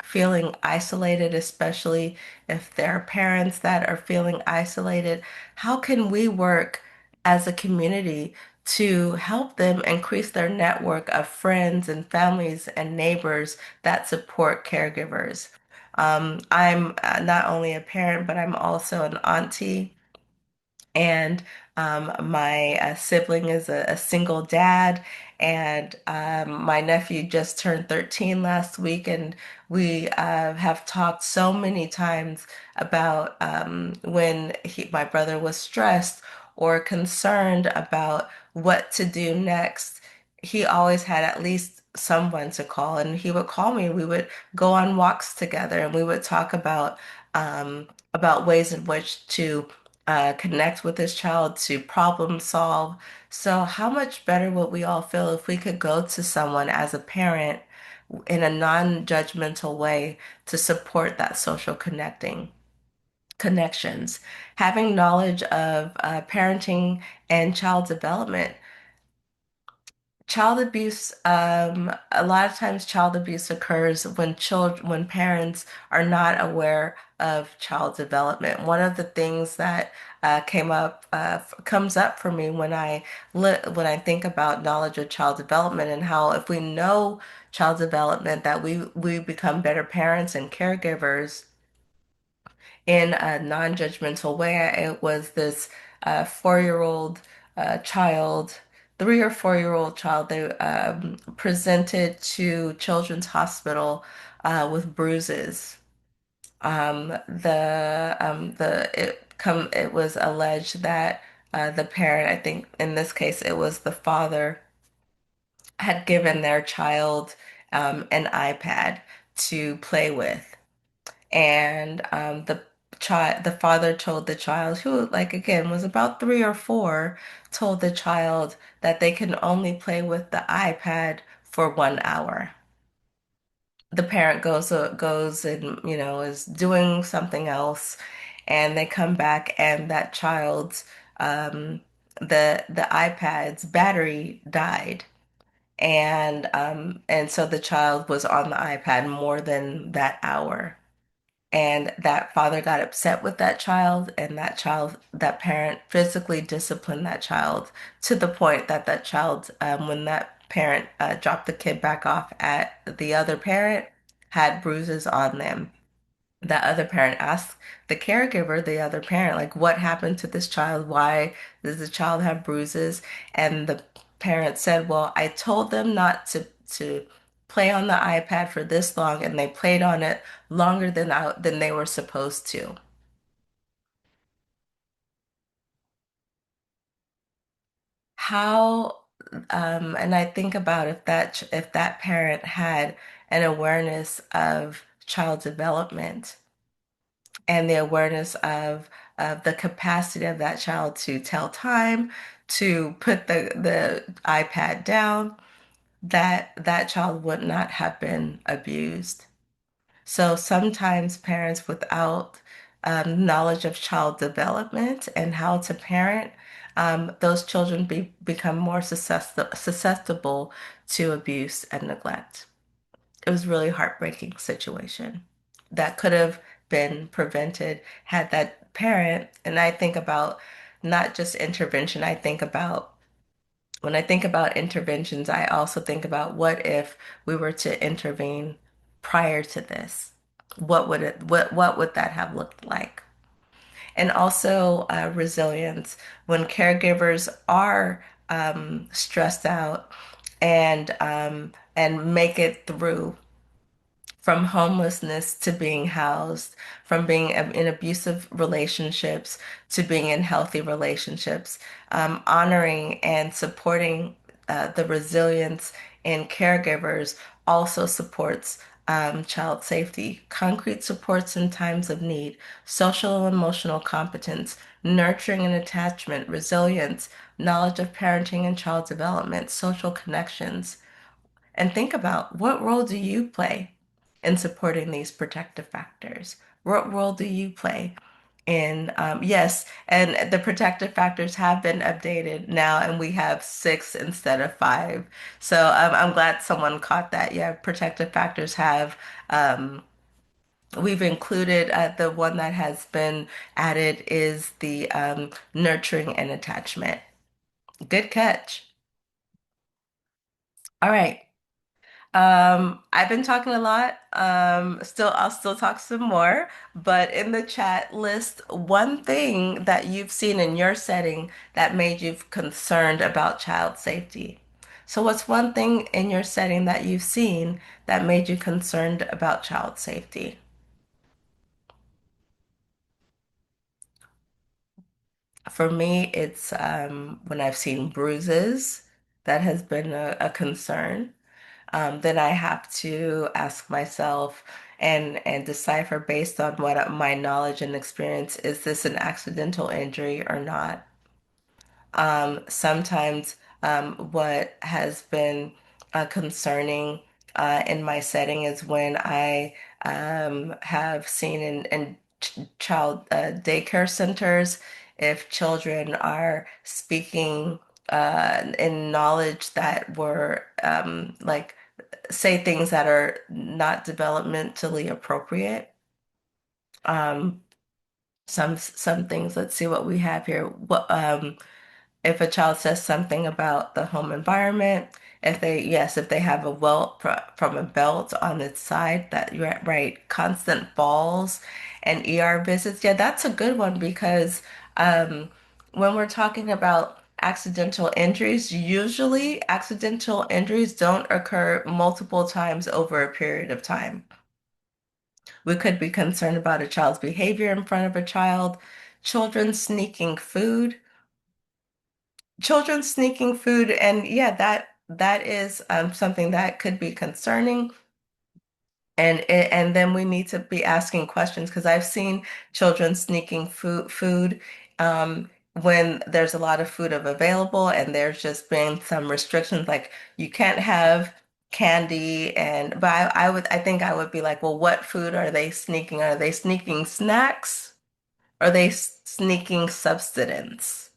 feeling isolated, especially if there are parents that are feeling isolated, how can we work as a community to help them increase their network of friends and families and neighbors that support caregivers? I'm not only a parent, but I'm also an auntie. And my sibling is a single dad, and my nephew just turned 13 last week, and we have talked so many times about when my brother was stressed or concerned about what to do next. He always had at least someone to call, and he would call me. We would go on walks together, and we would talk about ways in which to connect with his child, to problem solve. So, how much better would we all feel if we could go to someone as a parent in a non-judgmental way to support that social connections? Having knowledge of parenting and child development. Child abuse, a lot of times child abuse occurs when parents are not aware of child development. One of the things that comes up for me when when I think about knowledge of child development and how if we know child development that we become better parents and caregivers in a non-judgmental way. It was this 4-year-old child, 3 or 4-year-old child. They presented to Children's Hospital with bruises. It was alleged that the parent, I think in this case it was the father, had given their child an iPad to play with. And the father told the child, who, like, again, was about 3 or 4, told the child that they can only play with the iPad for 1 hour. The parent goes and, is doing something else, and they come back, and that child's the iPad's battery died. And so the child was on the iPad more than that hour. And that father got upset with that child, and that parent physically disciplined that child to the point that that child, when that parent dropped the kid back off at the other parent, had bruises on them. That other parent asked the caregiver, the other parent, like, what happened to this child? Why does the child have bruises? And the parent said, well, I told them not to play on the iPad for this long, and they played on it longer than they were supposed to. how, and I think about if that parent had an awareness of child development and the awareness of the capacity of that child to tell time, to put the iPad down, that child would not have been abused. So sometimes parents without knowledge of child development and how to parent, those children become more susceptible to abuse and neglect. It was a really heartbreaking situation that could have been prevented had that parent, and I think about not just intervention, when I think about interventions, I also think about what if we were to intervene prior to this? What would that have looked like? And also resilience when caregivers are stressed out and make it through from homelessness to being housed, from being in abusive relationships to being in healthy relationships, honoring and supporting the resilience in caregivers also supports child safety, concrete supports in times of need, social and emotional competence, nurturing and attachment, resilience, knowledge of parenting and child development, social connections. And think about what role do you play in supporting these protective factors? What role do you play in, yes, and the protective factors have been updated now, and we have six instead of five. So I'm glad someone caught that. Yeah, protective factors have, we've included the one that has been added is the nurturing and attachment. Good catch. All right. I've been talking a lot. I'll still talk some more, but in the chat, list one thing that you've seen in your setting that made you concerned about child safety. So what's one thing in your setting that you've seen that made you concerned about child safety? For me, it's when I've seen bruises, that has been a concern. Then I have to ask myself and decipher based on what my knowledge and experience, is this an accidental injury or not? Sometimes what has been concerning in my setting is when I have seen in child daycare centers if children are speaking in knowledge that were like say things that are not developmentally appropriate. Um, some things. Let's see what we have here. What if a child says something about the home environment? If they have a welt from a belt on its side, that you're right, constant falls and ER visits. Yeah, that's a good one because um, when we're talking about accidental injuries, usually accidental injuries don't occur multiple times over a period of time. We could be concerned about a child's behavior in front of a child, children sneaking food, children sneaking food, and yeah, that is something that could be concerning. And then we need to be asking questions because I've seen children sneaking food when there's a lot of food available and there's just been some restrictions like you can't have candy and but I think I would be like, well, what food are they sneaking? Are they sneaking snacks? Are they sneaking substance?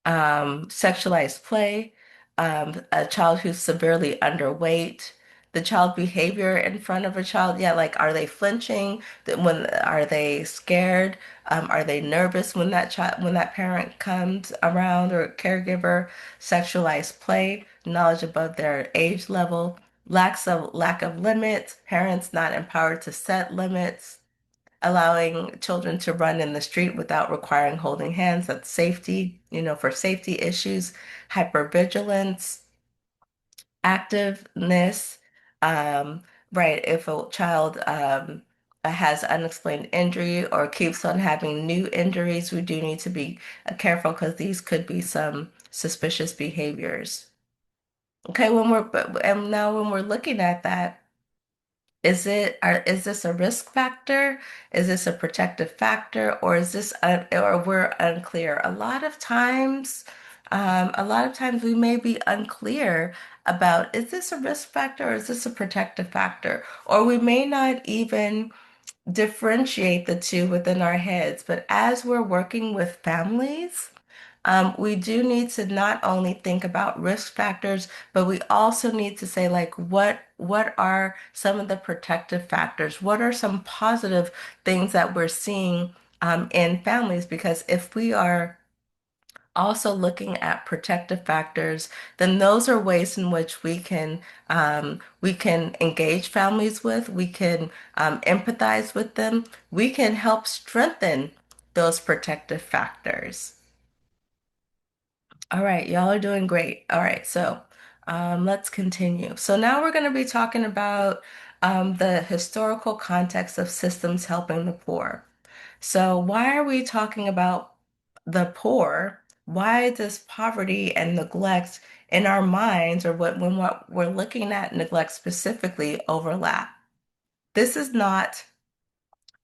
Sexualized play, a child who's severely underweight, the child behavior in front of a child. Yeah, like are they flinching? When are they scared? Are they nervous when that parent comes around or caregiver? Sexualized play, knowledge above their age level, lack of limits, parents not empowered to set limits, allowing children to run in the street without requiring holding hands. That's safety, for safety issues, hypervigilance, activeness. Um, right, if a child has unexplained injury or keeps on having new injuries, we do need to be careful because these could be some suspicious behaviors. Okay, and now when we're looking at that, is this a risk factor? Is this a protective factor? Or is this or we're unclear? A lot of times we may be unclear about is this a risk factor or is this a protective factor? Or we may not even differentiate the two within our heads. But as we're working with families, we do need to not only think about risk factors, but we also need to say like what are some of the protective factors? What are some positive things that we're seeing in families? Because if we are also looking at protective factors, then those are ways in which we can engage families with, we can empathize with them, we can help strengthen those protective factors. All right, y'all are doing great. All right, so let's continue. So now we're going to be talking about the historical context of systems helping the poor. So why are we talking about the poor? Why does poverty and neglect in our minds, or what we're looking at neglect specifically, overlap? This is not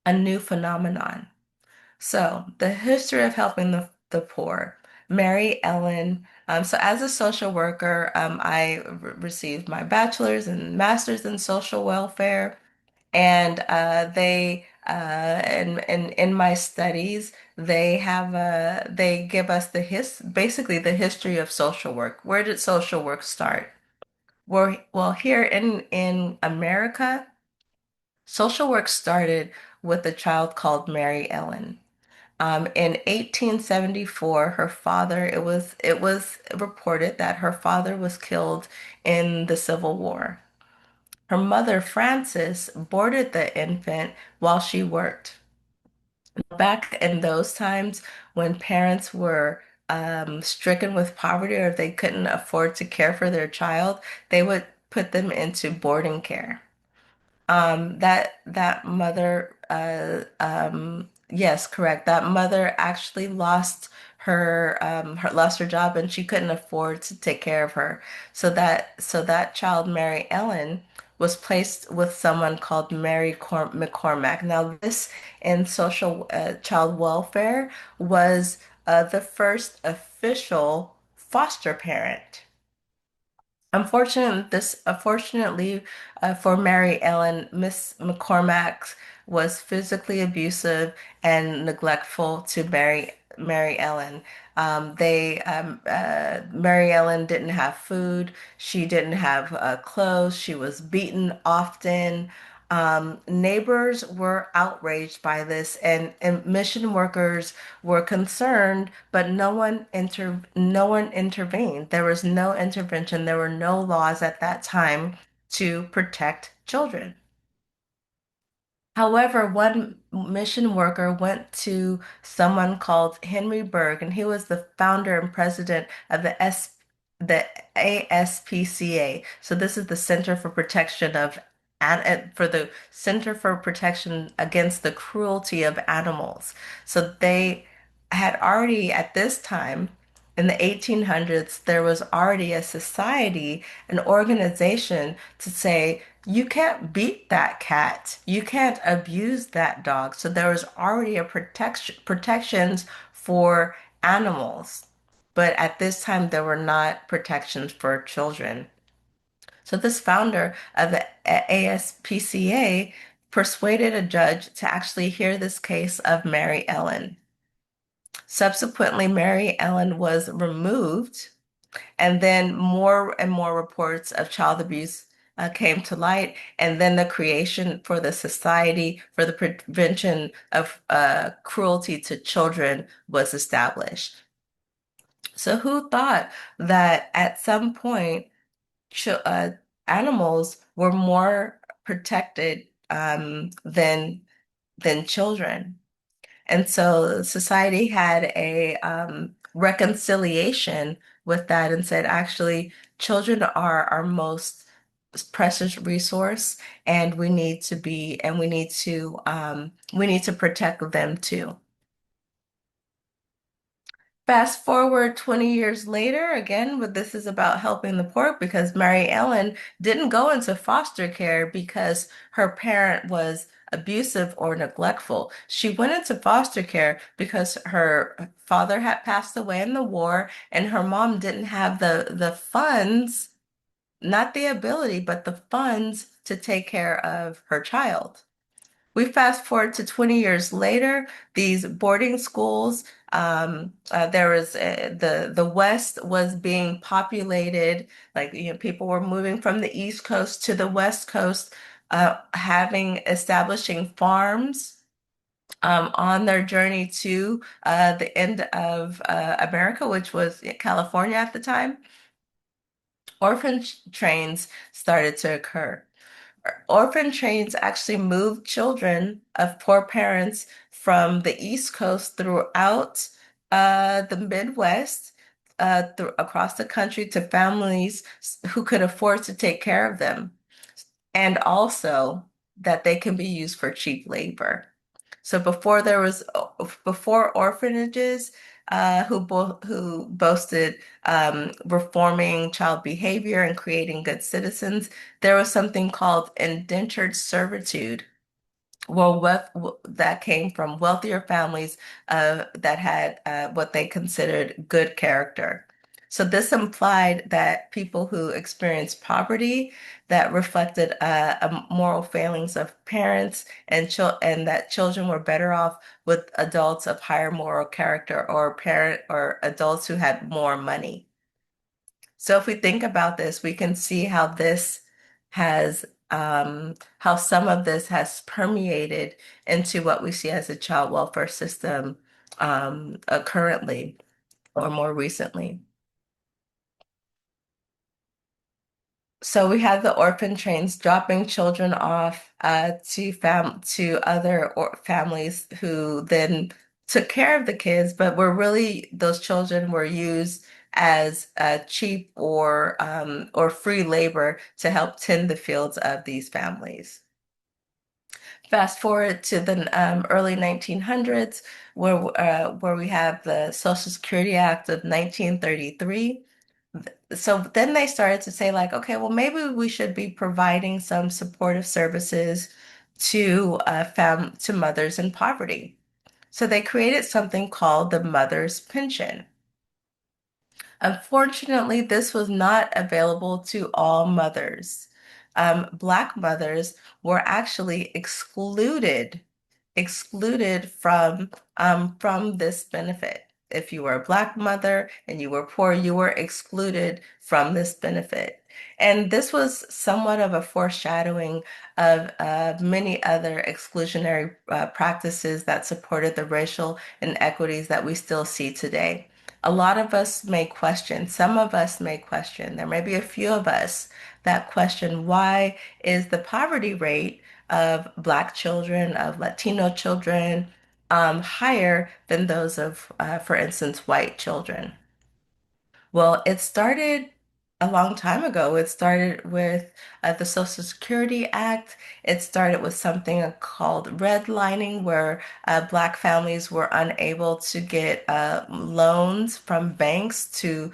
a new phenomenon. So, the history of helping the poor. Mary Ellen. So, as a social worker, I received my bachelor's and master's in social welfare. And in my studies, they give us basically the history of social work. Where did social work start? Well, here in America, social work started with a child called Mary Ellen. In 1874, her father, it was reported that her father was killed in the Civil War. Her mother, Frances, boarded the infant while she worked. Back in those times when parents were stricken with poverty or if they couldn't afford to care for their child, they would put them into boarding care. That mother, yes, correct. That mother actually lost lost her job, and she couldn't afford to take care of her. So that child, Mary Ellen, was placed with someone called McCormack. Now, this in social child welfare was the first official foster parent. Unfortunately, for Mary Ellen, Miss McCormack was physically abusive and neglectful to Mary Ellen. Mary Ellen didn't have food. She didn't have clothes. She was beaten often. Neighbors were outraged by this, and mission workers were concerned, but no one intervened. There was no intervention. There were no laws at that time to protect children. However, one mission worker went to someone called Henry Berg, and he was the founder and president of the ASPCA. So this is the Center for Protection of for the Center for Protection Against the Cruelty of Animals. So they had already at this time in the 1800s, there was already a society, an organization to say you can't beat that cat. You can't abuse that dog. So there was already a protections for animals. But at this time, there were not protections for children. So this founder of the ASPCA persuaded a judge to actually hear this case of Mary Ellen. Subsequently, Mary Ellen was removed, and then more and more reports of child abuse came to light, and then the creation for the Society for the Prevention of Cruelty to Children was established. So who thought that at some point ch animals were more protected than children? And so society had a reconciliation with that and said, actually, children are our most precious resource, and we need to protect them too. Fast forward 20 years later, again, but this is about helping the poor because Mary Ellen didn't go into foster care because her parent was abusive or neglectful. She went into foster care because her father had passed away in the war and her mom didn't have the funds, not the ability, but the funds to take care of her child. We fast forward to 20 years later, these boarding schools, there was the West was being populated, like people were moving from the East Coast to the West Coast, having establishing farms on their journey to the end of America, which was California at the time. Orphan trains started to occur. Orphan trains actually moved children of poor parents from the East Coast throughout the Midwest, across the country to families who could afford to take care of them, and also that they can be used for cheap labor. So before orphanages, who boasted reforming child behavior and creating good citizens, there was something called indentured servitude. Well, that came from wealthier families that had what they considered good character. So this implied that people who experienced poverty that reflected moral failings of parents and that children were better off with adults of higher moral character or parent or adults who had more money. So if we think about this, we can see how how some of this has permeated into what we see as a child welfare system currently or more recently. So we have the orphan trains dropping children off to other or families who then took care of the kids, but were really those children were used as cheap or free labor to help tend the fields of these families. Fast forward to the early 1900s, where we have the Social Security Act of 1933. So then they started to say like, okay, well, maybe we should be providing some supportive services to fam to mothers in poverty. So they created something called the mother's pension. Unfortunately, this was not available to all mothers. Black mothers were actually excluded from this benefit. If you were a Black mother and you were poor, you were excluded from this benefit. And this was somewhat of a foreshadowing of many other exclusionary practices that supported the racial inequities that we still see today. A lot of us may question, some of us may question, there may be a few of us that question why is the poverty rate of Black children, of Latino children, higher than those of, for instance, white children. Well, it started a long time ago. It started with the Social Security Act. It started with something called redlining, where Black families were unable to get loans from banks to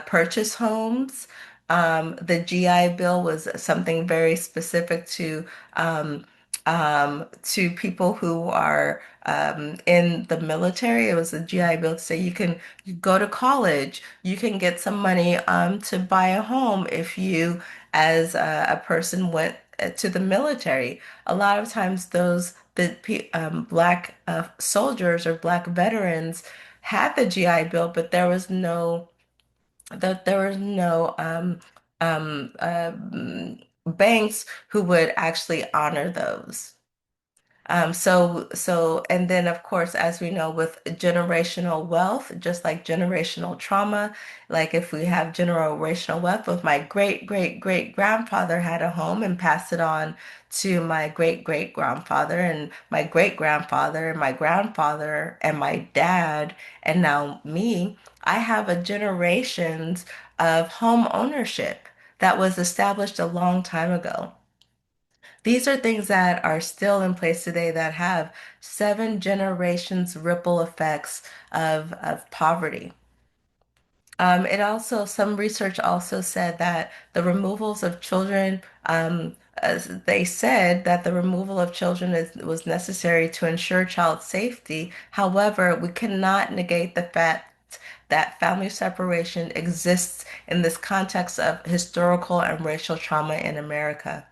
purchase homes. The GI Bill was something very specific to people who are in the military. It was a GI Bill to say you go to college, you can get some money to buy a home if you, as a person, went to the military. A lot of times, Black soldiers or Black veterans had the GI Bill, but there was no banks who would actually honor those. And then of course, as we know, with generational wealth, just like generational trauma, like if we have generational wealth, if my great grandfather had a home and passed it on to my great grandfather and my great grandfather and my grandfather and my dad, and now me, I have a generations of home ownership. that was established a long time ago. These are things that are still in place today that have 7 generations ripple effects of poverty. Some research also said that the removals of children, as they said that the removal of children was necessary to ensure child safety. However, we cannot negate the fact that family separation exists in this context of historical and racial trauma in America,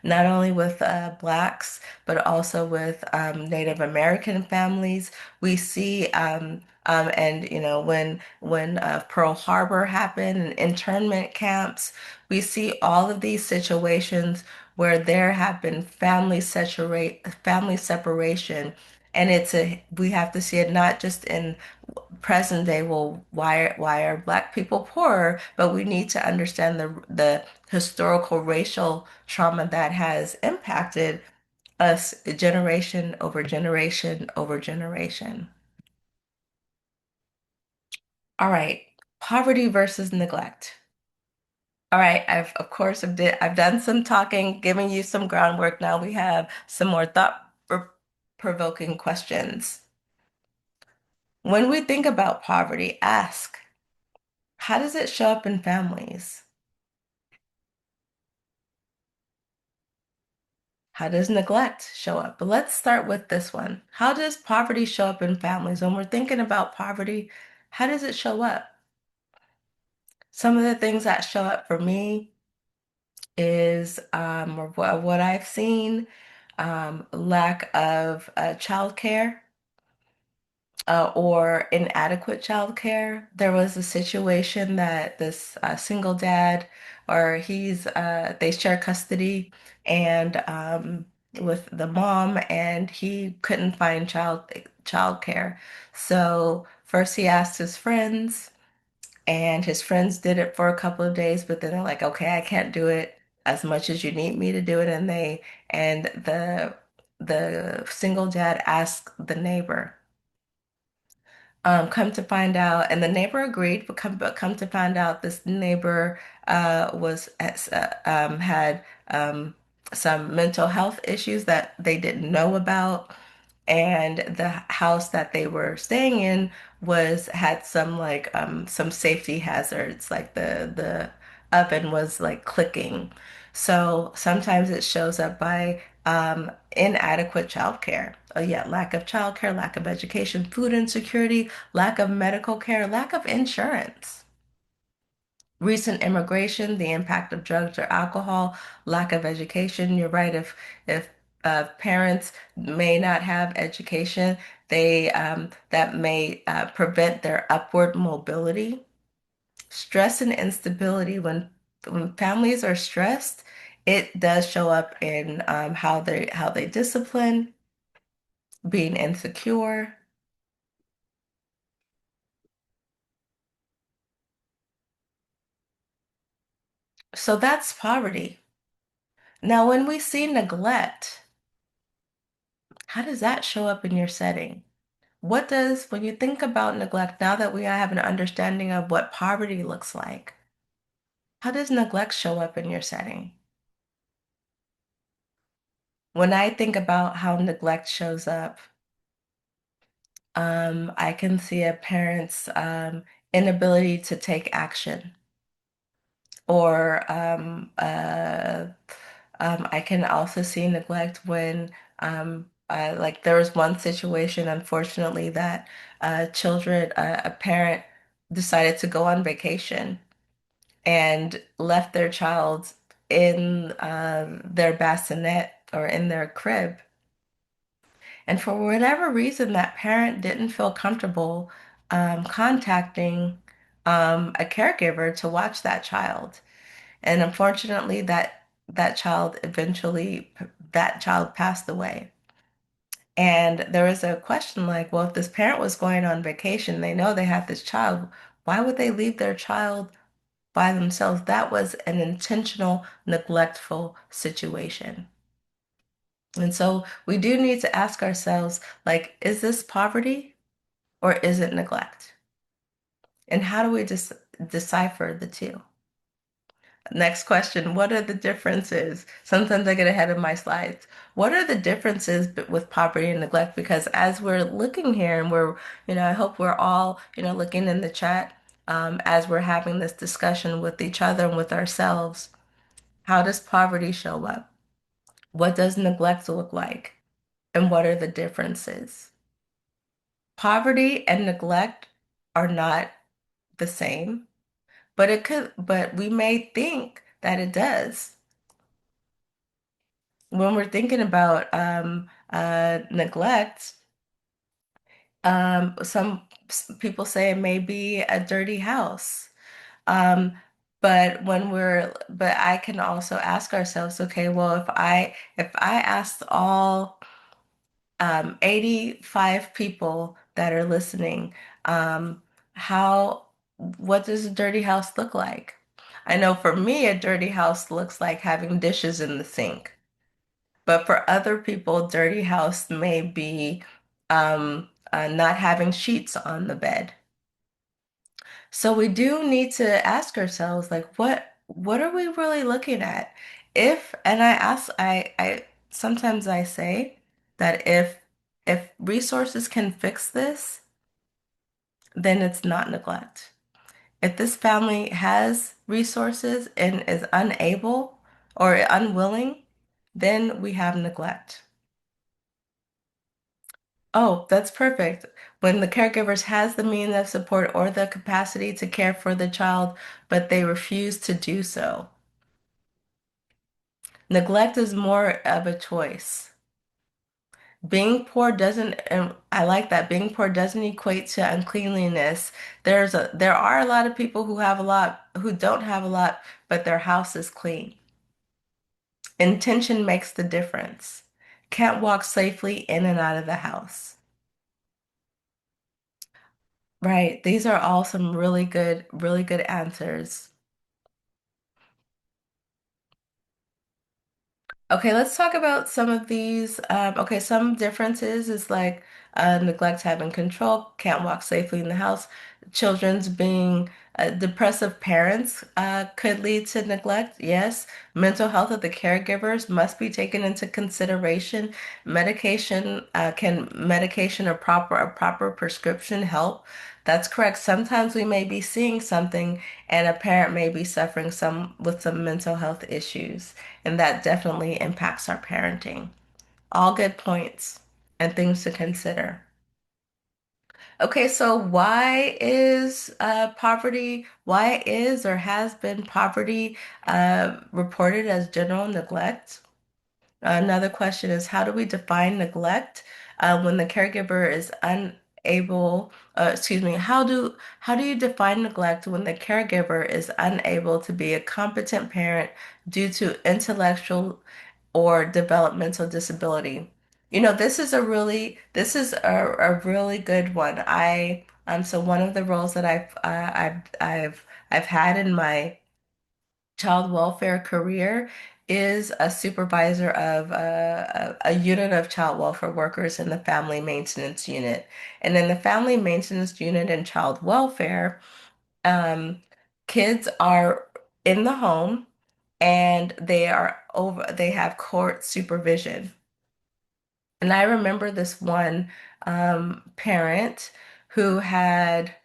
not only with Blacks, but also with Native American families. We see, and you know, when Pearl Harbor happened and internment camps, we see all of these situations where there have been family separation. And we have to see it not just in present day, well, why are Black people poorer? But we need to understand the historical racial trauma that has impacted us generation over generation over generation. All right, poverty versus neglect. All right, I've done some talking, giving you some groundwork. Now we have some more thought provoking questions. When we think about poverty, ask, how does it show up in families? How does neglect show up? But let's start with this one. How does poverty show up in families? When we're thinking about poverty, how does it show up? Some of the things that show up for me is, or what I've seen, lack of childcare, or inadequate childcare. There was a situation that this single dad, or they share custody, and with the mom, and he couldn't find childcare. So first he asked his friends, and his friends did it for a couple of days, but then they're like, okay, I can't do it as much as you need me to do it, and the single dad asked the neighbor. Come to find out, and the neighbor agreed, but come to find out, this neighbor had some mental health issues that they didn't know about, and the house that they were staying in was had some safety hazards, like the oven was like clicking. So sometimes it shows up by inadequate childcare. Yeah, lack of childcare, lack of education, food insecurity, lack of medical care, lack of insurance. Recent immigration, the impact of drugs or alcohol, lack of education. You're right. If parents may not have education, they that may prevent their upward mobility. Stress and instability. When families are stressed, it does show up in how they discipline, being insecure. So that's poverty. Now, when we see neglect, how does that show up in your setting? When you think about neglect, now that we have an understanding of what poverty looks like, how does neglect show up in your setting? When I think about how neglect shows up, I can see a parent's inability to take action, or I can also see neglect when, like there was one situation, unfortunately, that a parent decided to go on vacation and left their child in their bassinet or in their crib. And for whatever reason, that parent didn't feel comfortable contacting a caregiver to watch that child. And unfortunately, that child passed away. And there was a question like, well, if this parent was going on vacation, they know they have this child, why would they leave their child by themselves? That was an intentional, neglectful situation. And so we do need to ask ourselves, like, is this poverty or is it neglect? And how do we decipher the two? Next question, what are the differences? Sometimes I get ahead of my slides. What are the differences with poverty and neglect? Because as we're looking here and I hope we're all, looking in the chat as we're having this discussion with each other and with ourselves. How does poverty show up? What does neglect look like? And what are the differences? Poverty and neglect are not the same, but we may think that it does. When we're thinking about neglect, people say it may be a dirty house. Um, but I can also ask ourselves, okay, well, if I asked all 85 people that are listening, um, how, what does a dirty house look like? I know for me, a dirty house looks like having dishes in the sink. But for other people, dirty house may be not having sheets on the bed. So we do need to ask ourselves, like, what are we really looking at? And I sometimes I say that if resources can fix this, then it's not neglect. If this family has resources and is unable or unwilling, then we have neglect. Oh, that's perfect. When the caregivers has the means of support or the capacity to care for the child, but they refuse to do so. Neglect is more of a choice. Being poor doesn't, and I like that, being poor doesn't equate to uncleanliness. There are a lot of people who have a lot, who don't have a lot, but their house is clean. Intention makes the difference. Can't walk safely in and out of the house. Right. These are all some really good answers. Okay, let's talk about some of these. Okay, some differences is like neglect having control, can't walk safely in the house. Children's being depressive parents could lead to neglect. Yes, mental health of the caregivers must be taken into consideration. Medication or proper prescription help? That's correct. Sometimes we may be seeing something, and a parent may be suffering some mental health issues. And that definitely impacts our parenting. All good points and things to consider. Okay, so why is or has been poverty reported as general neglect? Another question is, how do we define neglect when the caregiver is unable, excuse me, how do you define neglect when the caregiver is unable to be a competent parent due to intellectual or developmental disability? This is a really good one. So one of the roles that I've had in my child welfare career is a supervisor of a unit of child welfare workers in the family maintenance unit. And in the family maintenance unit and child welfare, um, kids are in the home and they have court supervision. And I remember this one parent who had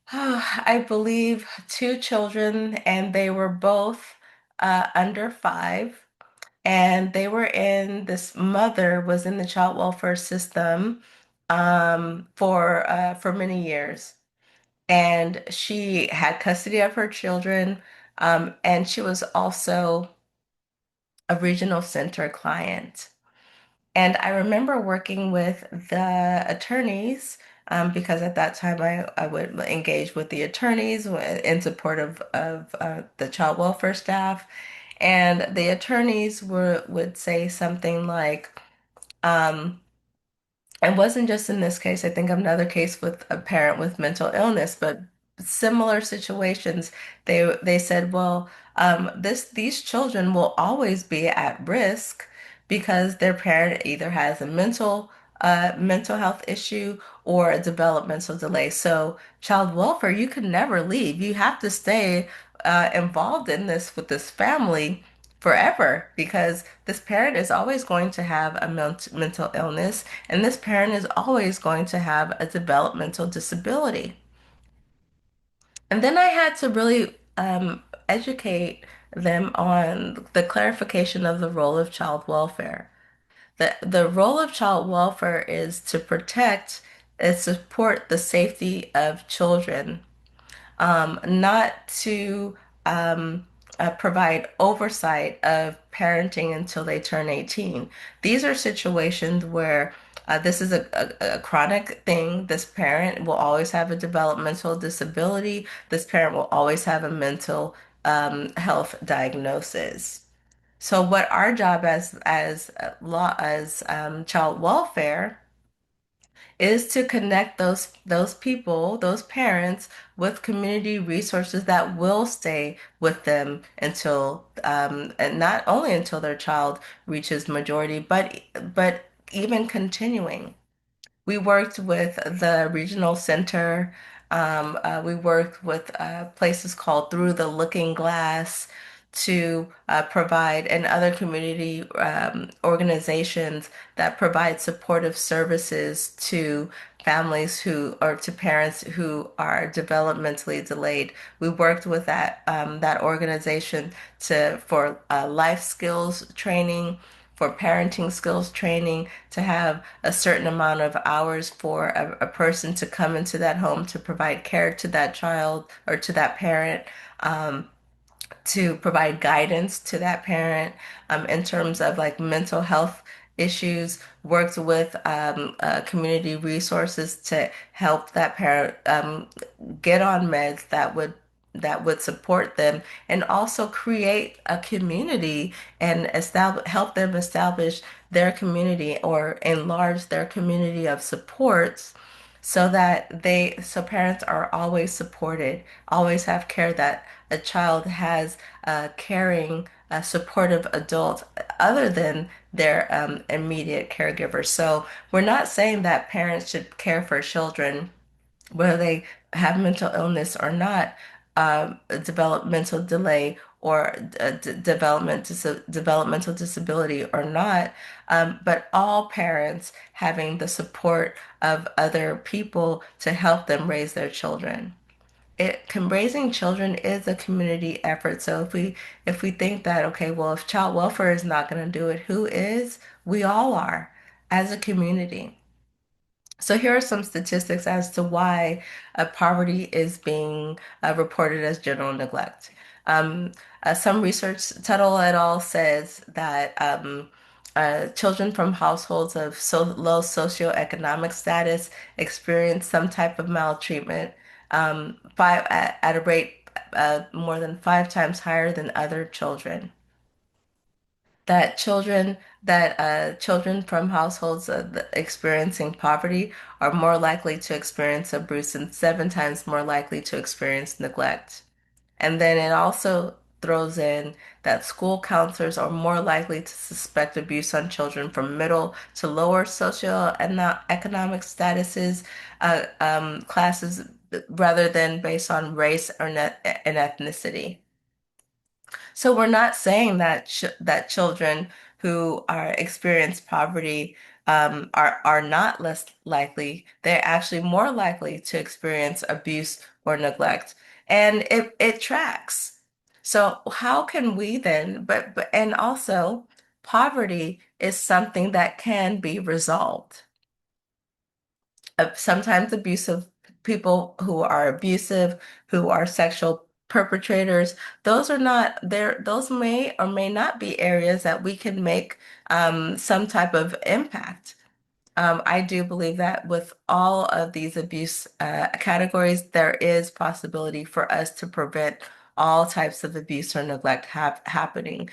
I believe two children, and they were both under 5. And they were this mother was in the child welfare system for many years. And she had custody of her children, and she was also a regional center client. And I remember working with the attorneys because at that time I would engage with the attorneys in support of the child welfare staff. And the attorneys would say something like, um, it wasn't just in this case. I think of another case with a parent with mental illness, but similar situations. They said, well, these children will always be at risk because their parent either has a mental health issue or a developmental delay. So child welfare, you can never leave. You have to stay involved in this with this family forever because this parent is always going to have a mental illness and this parent is always going to have a developmental disability. And then I had to really educate them on the clarification of the role of child welfare. The role of child welfare is to protect and support the safety of children, not to provide oversight of parenting until they turn 18. These are situations where this is a chronic thing. This parent will always have a developmental disability. This parent will always have a mental health diagnosis. So what our job as child welfare is to connect those people, those parents, with community resources that will stay with them until and not only until their child reaches majority, but even continuing. We worked with the regional center. We worked with places called Through the Looking Glass to provide, and other community organizations that provide supportive services to families who, or to parents who are developmentally delayed. We worked with that organization for life skills training, for parenting skills training, to have a certain amount of hours for a person to come into that home to provide care to that child or to that parent, to provide guidance to that parent in terms of like mental health issues, worked with community resources to help that parent get on meds that would support them, and also create a community and help them establish their community or enlarge their community of supports so parents are always supported, always have care, that a child has a caring, a supportive adult other than their immediate caregiver. So we're not saying that parents should care for children whether they have mental illness or not, a developmental delay or developmental disability or not, but all parents having the support of other people to help them raise their children. Raising children is a community effort. So if we think that, okay, well, if child welfare is not going to do it, who is? We all are as a community. So here are some statistics as to why poverty is being reported as general neglect. Um, some research, Tuttle et al. Says that children from households of low socioeconomic status experience some type of maltreatment, at a rate more than 5 times higher than other children. That children from households experiencing poverty are more likely to experience abuse and 7 times more likely to experience neglect. And then it also throws in that school counselors are more likely to suspect abuse on children from middle to lower socio and economic statuses, classes, rather than based on race or and ethnicity. So we're not saying that children who are experience poverty are not less likely. They're actually more likely to experience abuse or neglect, and it tracks. So how can we then? And also, poverty is something that can be resolved. Sometimes abusive people who are abusive, who are sexual perpetrators, those are not there. Those may or may not be areas that we can make some type of impact. I do believe that with all of these abuse categories, there is possibility for us to prevent all types of abuse or neglect happening.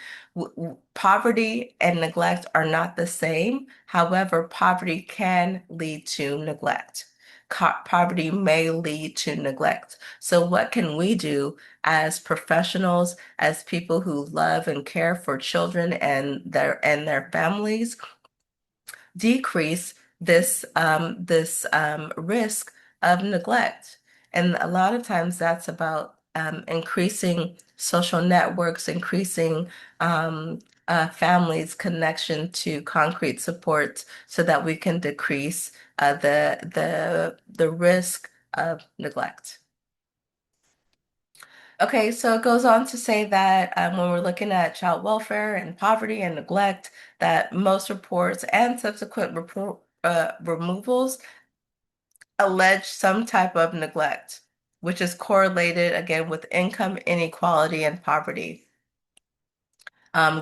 Poverty and neglect are not the same. However, poverty can lead to neglect. Poverty may lead to neglect. So what can we do as professionals, as people who love and care for children and their families, decrease this risk of neglect? And a lot of times that's about increasing social networks, increasing um, families' connection to concrete supports so that we can decrease the risk of neglect. Okay, so it goes on to say that when we're looking at child welfare and poverty and neglect, that most reports and subsequent removals allege some type of neglect, which is correlated again with income inequality and poverty.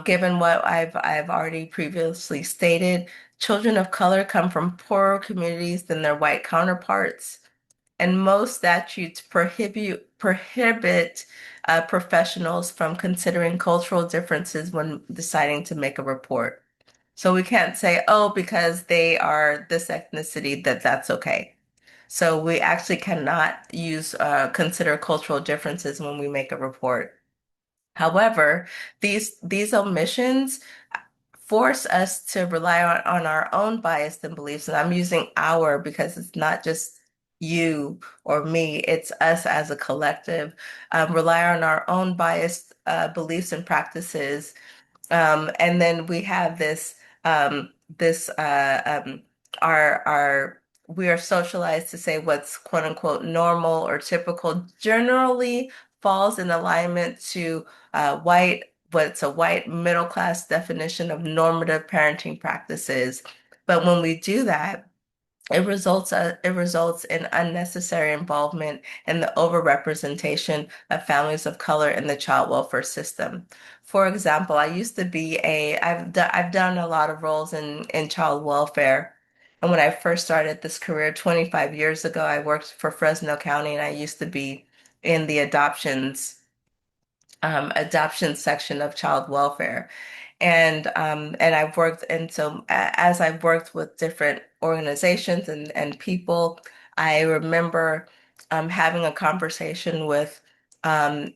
Given what I've already previously stated, children of color come from poorer communities than their white counterparts, and most statutes prohibit professionals from considering cultural differences when deciding to make a report. So we can't say, oh, because they are this ethnicity, that that's okay. So we actually cannot use consider cultural differences when we make a report. However, these omissions force us to rely on our own bias and beliefs. And I'm using our because it's not just you or me, it's us as a collective. Rely on our own biased beliefs and practices, and then we have this our we are socialized to say what's quote unquote normal or typical generally falls in alignment to white what's a white middle class definition of normative parenting practices. But when we do that, it results in unnecessary involvement in the overrepresentation of families of color in the child welfare system. For example, I've done a lot of roles in child welfare. And when I first started this career 25 years ago, I worked for Fresno County and I used to be in the adoption section of child welfare. And I've worked and so as I've worked with different organizations and people, I remember having a conversation with a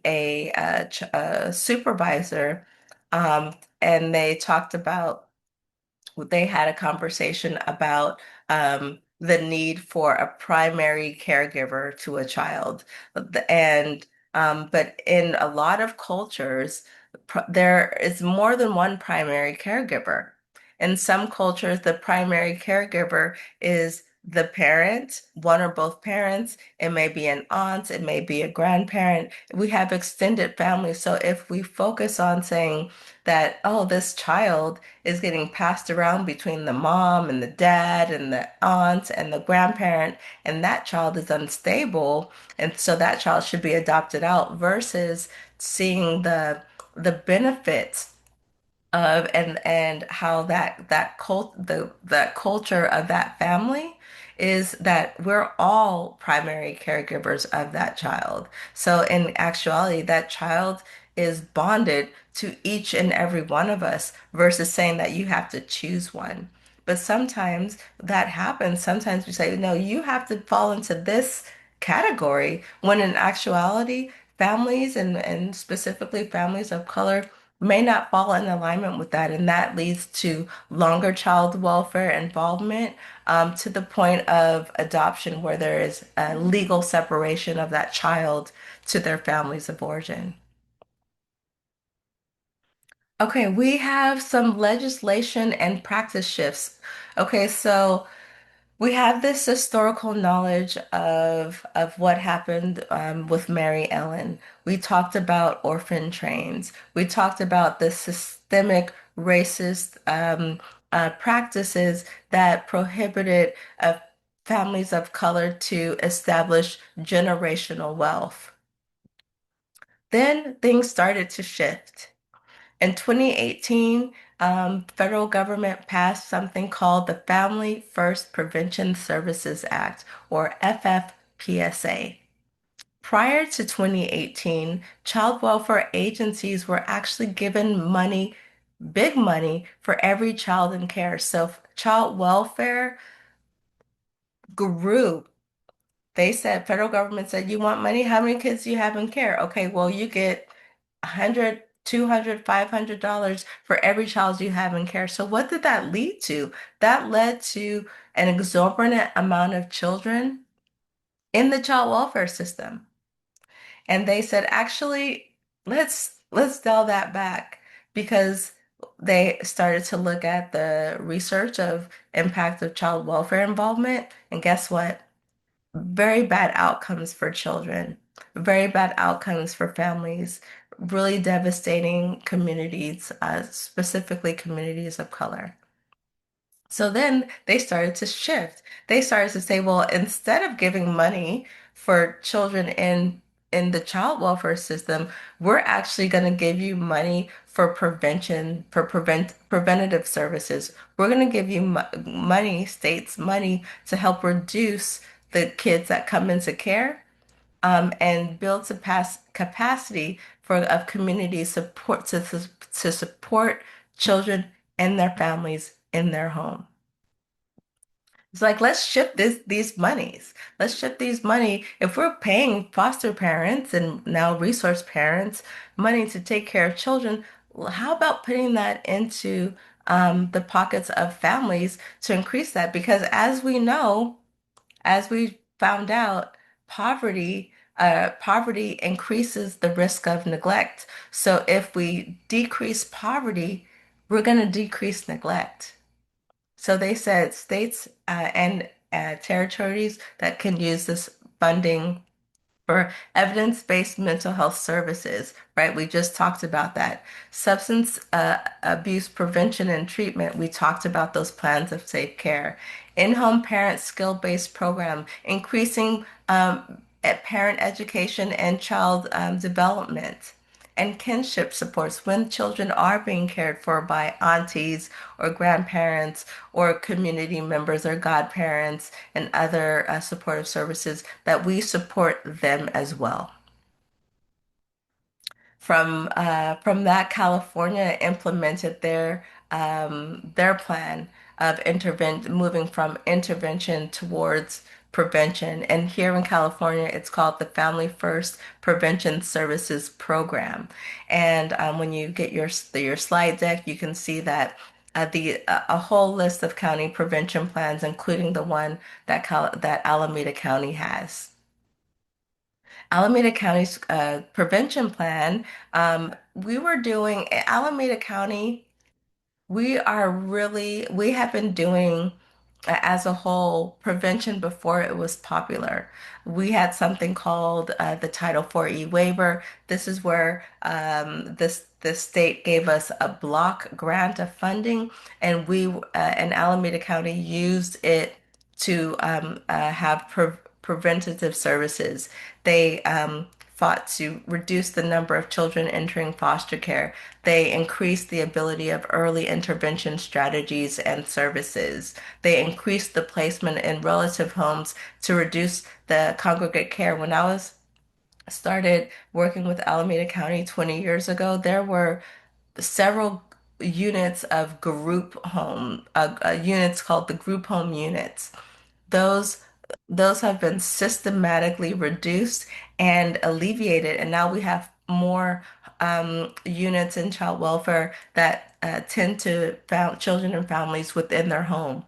supervisor, and they had a conversation about the need for a primary caregiver to a child. And but in a lot of cultures, there is more than one primary caregiver. In some cultures, the primary caregiver is the parent, one or both parents. It may be an aunt, it may be a grandparent. We have extended families. So if we focus on saying that, oh, this child is getting passed around between the mom and the dad and the aunt and the grandparent, and that child is unstable, and so that child should be adopted out versus seeing the benefits of and how that culture of that family is that we're all primary caregivers of that child. So in actuality, that child is bonded to each and every one of us versus saying that you have to choose one. But sometimes that happens. Sometimes we say, no, you have to fall into this category, when in actuality, families and specifically families of color may not fall in alignment with that. And that leads to longer child welfare involvement, to the point of adoption, where there is a legal separation of that child to their families of origin. Okay, we have some legislation and practice shifts. Okay, so we have this historical knowledge of what happened with Mary Ellen. We talked about orphan trains. We talked about the systemic racist practices that prohibited families of color to establish generational wealth. Then things started to shift. In 2018, federal government passed something called the Family First Prevention Services Act, or FFPSA. Prior to 2018, child welfare agencies were actually given money, big money, for every child in care. So child welfare grew. They said, federal government said, you want money? How many kids do you have in care? Okay, well, you get 100, 200, $500 for every child you have in care. So what did that lead to? That led to an exorbitant amount of children in the child welfare system. And they said, actually, let's dial that back because they started to look at the research of impact of child welfare involvement. And guess what? Very bad outcomes for children, very bad outcomes for families, really devastating communities, specifically communities of color. So then they started to shift. They started to say, well, instead of giving money for children in the child welfare system, we're actually going to give you money for prevention, for preventative services. We're going to give you money, states money to help reduce the kids that come into care, and build capacity for of community support to support children and their families in their home. It's like, let's shift these monies. Let's shift these money. If we're paying foster parents and now resource parents money to take care of children, well, how about putting that into the pockets of families to increase that? Because as we know, as we found out, poverty increases the risk of neglect. So if we decrease poverty, we're going to decrease neglect. So they said states and territories that can use this funding for evidence-based mental health services, right? We just talked about that. Substance abuse prevention and treatment, we talked about those plans of safe care. In-home parent skill-based program, increasing parent education and child development. And kinship supports when children are being cared for by aunties or grandparents or community members or godparents and other supportive services that we support them as well. From that, California implemented their plan of moving from intervention towards prevention. And here in California, it's called the Family First Prevention Services Program. And when you get your slide deck, you can see that the a whole list of county prevention plans, including the one that Alameda County has. Alameda County's prevention plan, we were doing Alameda County, we have been doing as a whole prevention before it was popular. We had something called the Title 4E waiver. This is where this state gave us a block grant of funding, and we in Alameda County used it to have preventative services. They fought to reduce the number of children entering foster care. They increased the ability of early intervention strategies and services. They increased the placement in relative homes to reduce the congregate care. When I was started working with Alameda County 20 years ago, there were several units of group home, units called the group home units. Those those have been systematically reduced and alleviated, and now we have more units in child welfare that tend to found children and families within their home.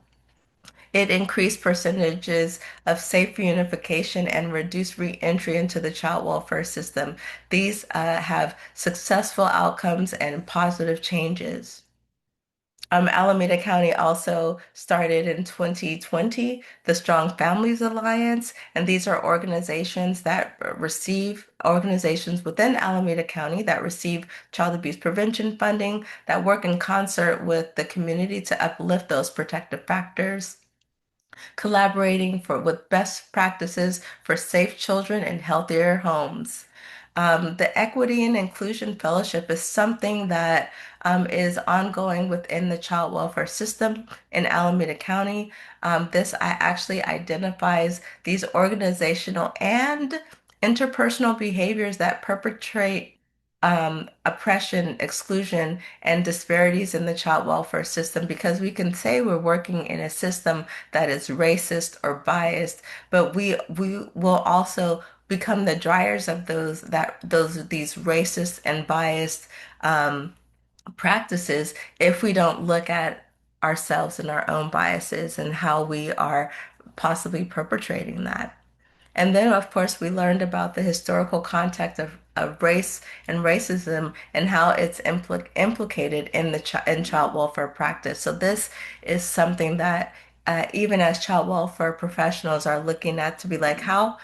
It increased percentages of safe reunification and reduced reentry into the child welfare system. These have successful outcomes and positive changes. Alameda County also started in 2020 the Strong Families Alliance, and these are organizations within Alameda County that receive child abuse prevention funding that work in concert with the community to uplift those protective factors, collaborating with best practices for safe children and healthier homes. The Equity and Inclusion Fellowship is something that is ongoing within the child welfare system in Alameda County. This actually identifies these organizational and interpersonal behaviors that perpetrate oppression, exclusion, and disparities in the child welfare system because we can say we're working in a system that is racist or biased, but we will also become the dryers of these racist and biased practices if we don't look at ourselves and our own biases and how we are possibly perpetrating that. And then, of course, we learned about the historical context of race and racism and how it's implicated in in child welfare practice. So this is something that even as child welfare professionals are looking at to be like, how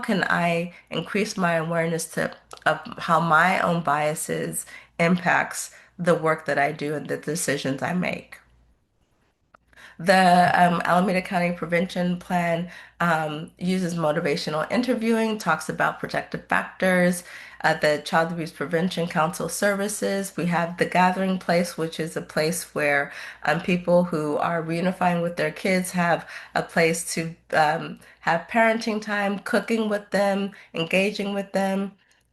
can I increase my awareness to of how my own biases impacts the work that I do and the decisions I make. The Alameda County Prevention Plan uses motivational interviewing, talks about protective factors, the Child Abuse Prevention Council services. We have the Gathering Place, which is a place where people who are reunifying with their kids have a place to have parenting time, cooking with them, engaging with them.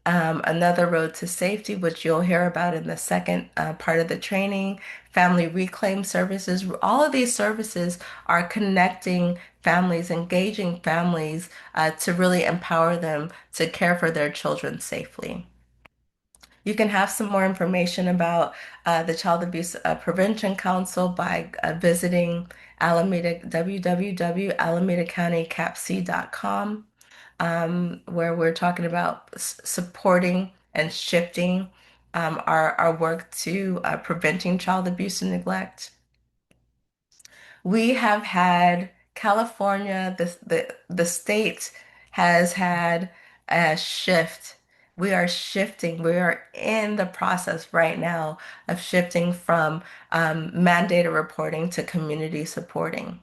Another road to safety, which you'll hear about in the second part of the training, family reclaim services. All of these services are connecting families, engaging families to really empower them to care for their children safely. You can have some more information about the Child Abuse Prevention Council by visiting Alameda, www.alamedacountycapc.com, where we're talking about supporting and shifting our work to preventing child abuse and neglect. We have had California, the state has had a shift. We are shifting. We are in the process right now of shifting from mandated reporting to community supporting.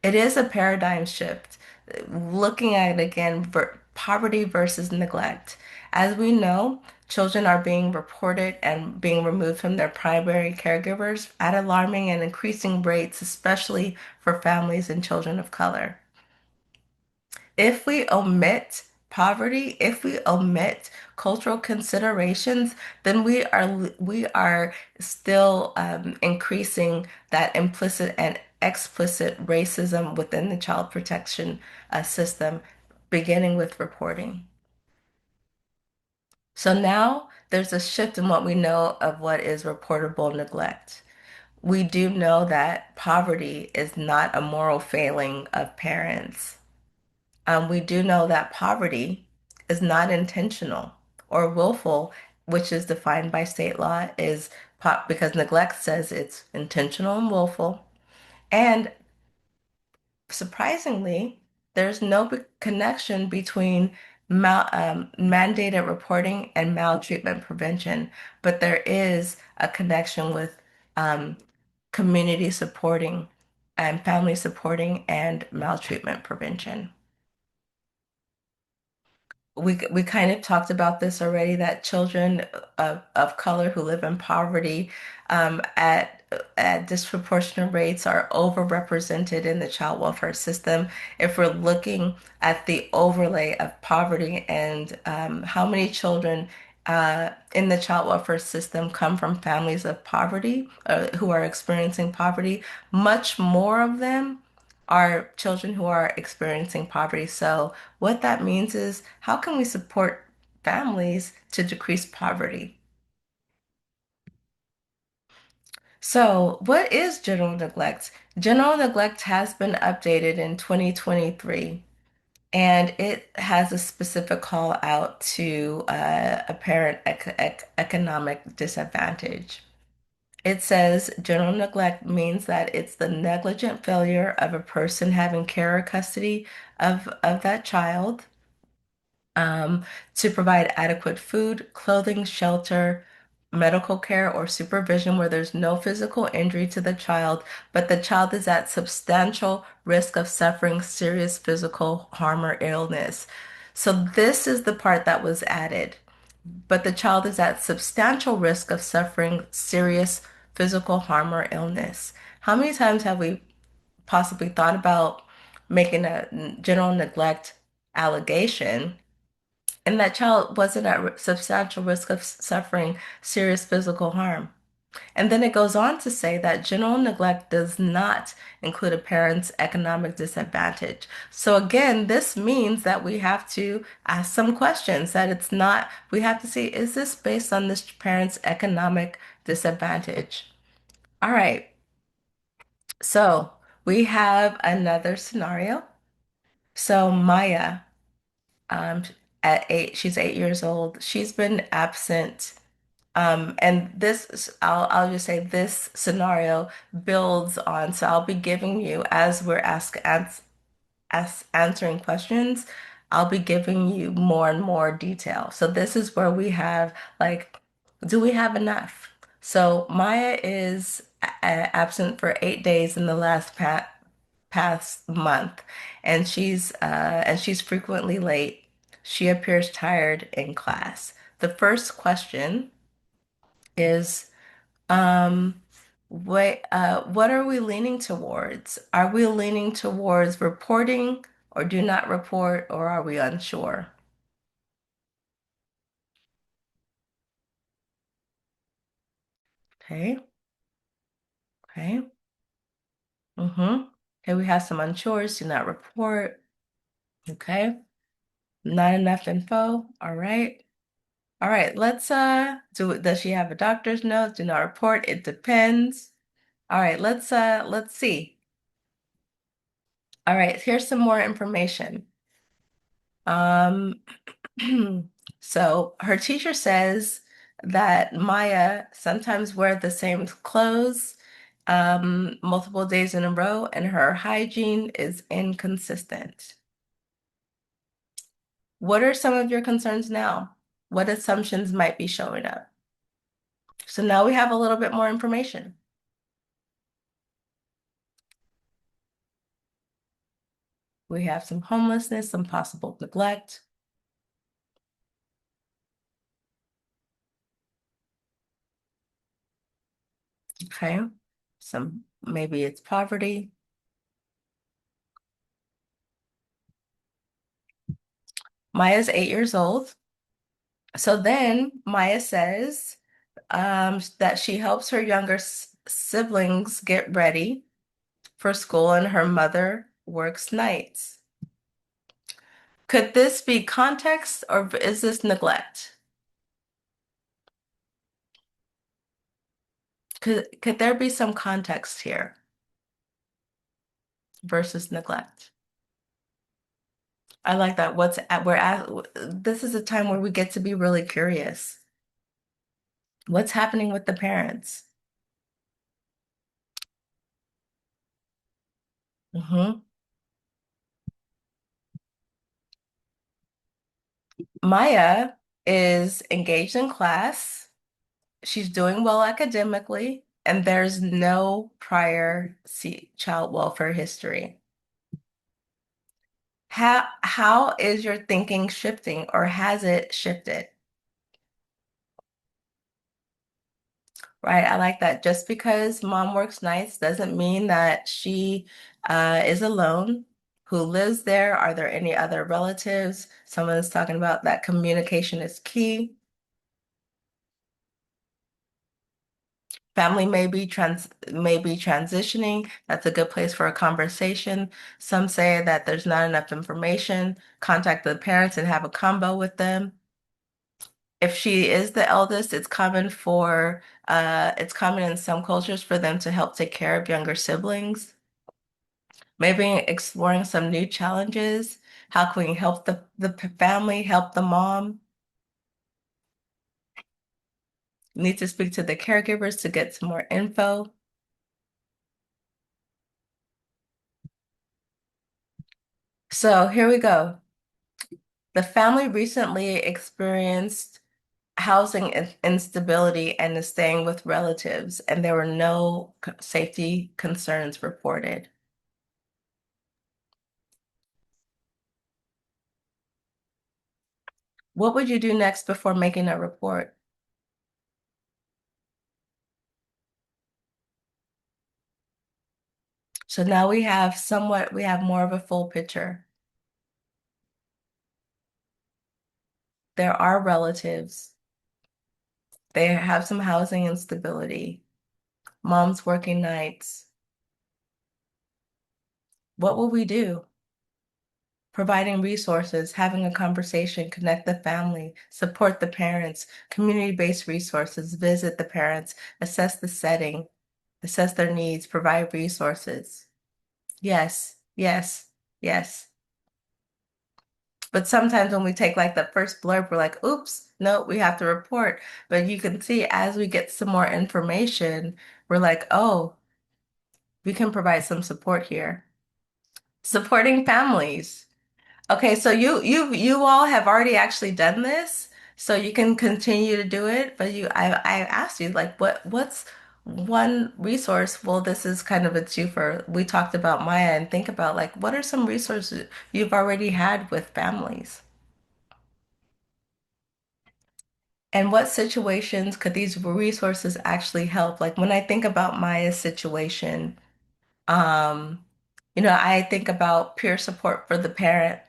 It is a paradigm shift. Looking at it again, poverty versus neglect. As we know, children are being reported and being removed from their primary caregivers at alarming and increasing rates, especially for families and children of color. If we omit poverty, if we omit cultural considerations, then we are still increasing that implicit and explicit racism within the child protection system, beginning with reporting. So now there's a shift in what we know of what is reportable neglect. We do know that poverty is not a moral failing of parents. We do know that poverty is not intentional or willful, which is defined by state law, is because neglect says it's intentional and willful. And surprisingly, there's no connection between mandated reporting and maltreatment prevention, but there is a connection with um, community supporting and family supporting and maltreatment prevention. We kind of talked about this already, that children of color who live in poverty at disproportionate rates are overrepresented in the child welfare system. If we're looking at the overlay of poverty and how many children in the child welfare system come from families of poverty who are experiencing poverty, much more of them are children who are experiencing poverty. So what that means is, how can we support families to decrease poverty? So, what is general neglect? General neglect has been updated in 2023, and it has a specific call out to apparent economic disadvantage. It says general neglect means that it's the negligent failure of a person having care or custody of that child um, to provide adequate food, clothing, shelter, medical care, or supervision where there's no physical injury to the child, but the child is at substantial risk of suffering serious physical harm or illness. So this is the part that was added. But the child is at substantial risk of suffering serious physical harm or illness. How many times have we possibly thought about making a general neglect allegation and that child wasn't at substantial risk of suffering serious physical harm? And then it goes on to say that general neglect does not include a parent's economic disadvantage. So again, this means that we have to ask some questions, that it's not, we have to see, is this based on this parent's economic disadvantage? All right, so we have another scenario. So Maya. Um, at 8, she's 8 years old. She's been absent. And I'll just say this scenario builds on. So I'll be giving you, as we're answering questions, I'll be giving you more and more detail. So this is where we have like, do we have enough? So Maya is absent for 8 days in the last past month, and she's frequently late. She appears tired in class. The first question is, um, what are we leaning towards? Are we leaning towards reporting or do not report, or are we unsure? Okay, okay. Mm-hmm. Okay, we have some unsures, do not report. Okay. Not enough info. All right. All right, let's does she have a doctor's note? Do not report. It depends. All right, let's see. All right, here's some more information. Um So her teacher says that Maya sometimes wears the same clothes multiple days in a row, and her hygiene is inconsistent. What are some of your concerns now? What assumptions might be showing up? So now we have a little bit more information. We have some homelessness, some possible neglect. Okay. Some, maybe it's poverty. Maya's 8 years old. So then Maya says that she helps her younger siblings get ready for school and her mother works nights. Could this be context or is this neglect? Could there be some context here versus neglect? I like that. This is a time where we get to be really curious. What's happening with the parents? Hmm. Maya is engaged in class. She's doing well academically, and there's no prior child welfare history. How is your thinking shifting, or has it shifted? Right, I like that. Just because mom works nights doesn't mean that she is alone. Who lives there? Are there any other relatives? Someone is talking about that communication is key. Family may be transitioning. That's a good place for a conversation. Some say that there's not enough information. Contact the parents and have a combo with them. If she is the eldest, it's common in some cultures for them to help take care of younger siblings. Maybe exploring some new challenges. How can we help the family, help the mom? Need to speak to the caregivers to get some more info. So here we go. The family recently experienced housing instability and is staying with relatives, and there were no safety concerns reported. What would you do next before making a report? So now we have more of a full picture. There are relatives. They have some housing instability. Mom's working nights. What will we do? Providing resources, having a conversation, connect the family, support the parents, community-based resources, visit the parents, assess the setting, assess their needs, provide resources. Yes, yes, yes. But sometimes when we take like the first blurb, we're like, oops, no, we have to report. But you can see as we get some more information, we're like, oh, we can provide some support here. Supporting families. Okay, so you all have already actually done this, so you can continue to do it. But I asked you like what's one resource? Well, this is kind of a twofer. We talked about Maya and think about like what are some resources you've already had with families? And what situations could these resources actually help? Like when I think about Maya's situation, um, I think about peer support for the parent.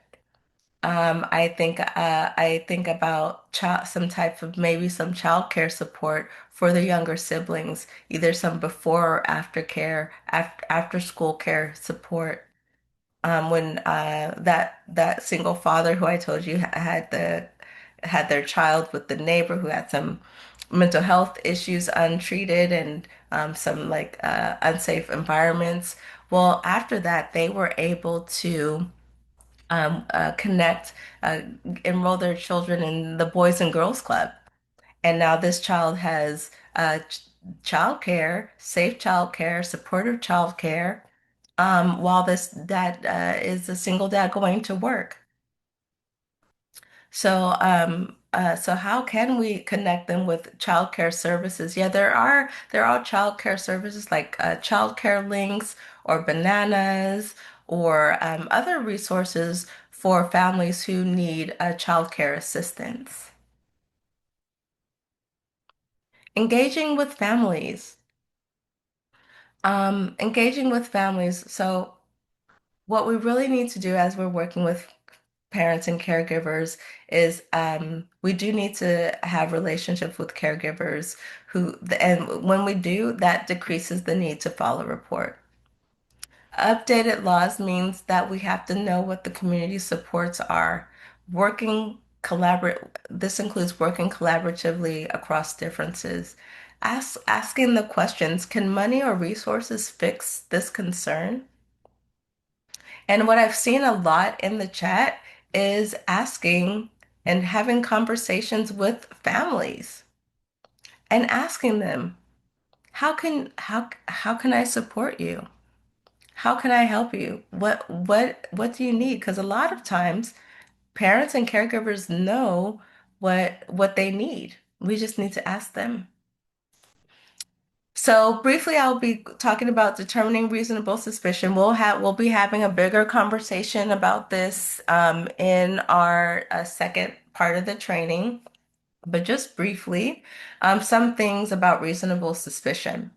I think about some type of maybe some child care support for the younger siblings, either some before or after care, after school care support. When that single father who I told you had their child with the neighbor who had some mental health issues untreated and some like unsafe environments. Well, after that, they were able to connect, uh, enroll their children in the Boys and Girls Club. And now this child has child care, safe child care, supportive child care, while this dad is a single dad going to work. So how can we connect them with childcare services? Yeah, there are childcare services like childcare links or bananas or other resources for families who need childcare assistance. Engaging with families. Engaging with families. So what we really need to do as we're working with parents and caregivers is we do need to have relationships with caregivers and when we do, that decreases the need to file a report. Updated laws means that we have to know what the community supports are. This includes working collaboratively across differences. Asking the questions, can money or resources fix this concern? And what I've seen a lot in the chat is asking and having conversations with families and asking them, how can I support you? How can I help you? What do you need? Because a lot of times parents and caregivers know what they need. We just need to ask them. So briefly, I'll be talking about determining reasonable suspicion. We'll be having a bigger conversation about this in our second part of the training. But just briefly, some things about reasonable suspicion.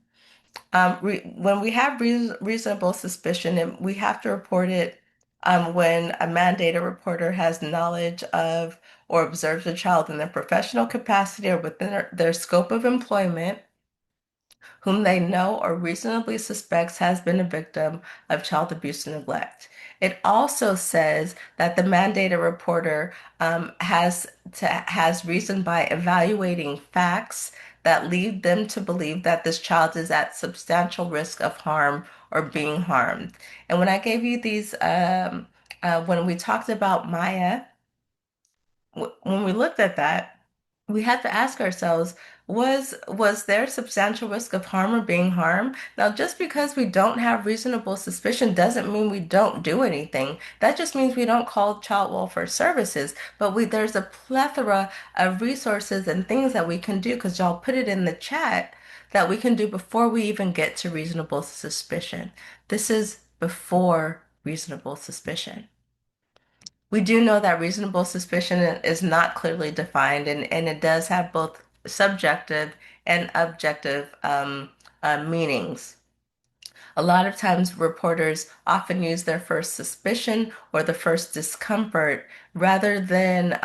When we have reasonable suspicion, and we have to report it when a mandated reporter has knowledge of or observes a child in their professional capacity or within their scope of employment whom they know or reasonably suspects has been a victim of child abuse and neglect. It also says that the mandated reporter has reason by evaluating facts that lead them to believe that this child is at substantial risk of harm or being harmed. And when I gave you these, when we talked about Maya, when we looked at that, we had to ask ourselves, was there substantial risk of harm or being harmed? Now, just because we don't have reasonable suspicion doesn't mean we don't do anything. That just means we don't call child welfare services. But there's a plethora of resources and things that we can do because y'all put it in the chat that we can do before we even get to reasonable suspicion. This is before reasonable suspicion. We do know that reasonable suspicion is not clearly defined, and it does have both subjective and objective meanings. A lot of times, reporters often use their first suspicion or the first discomfort rather than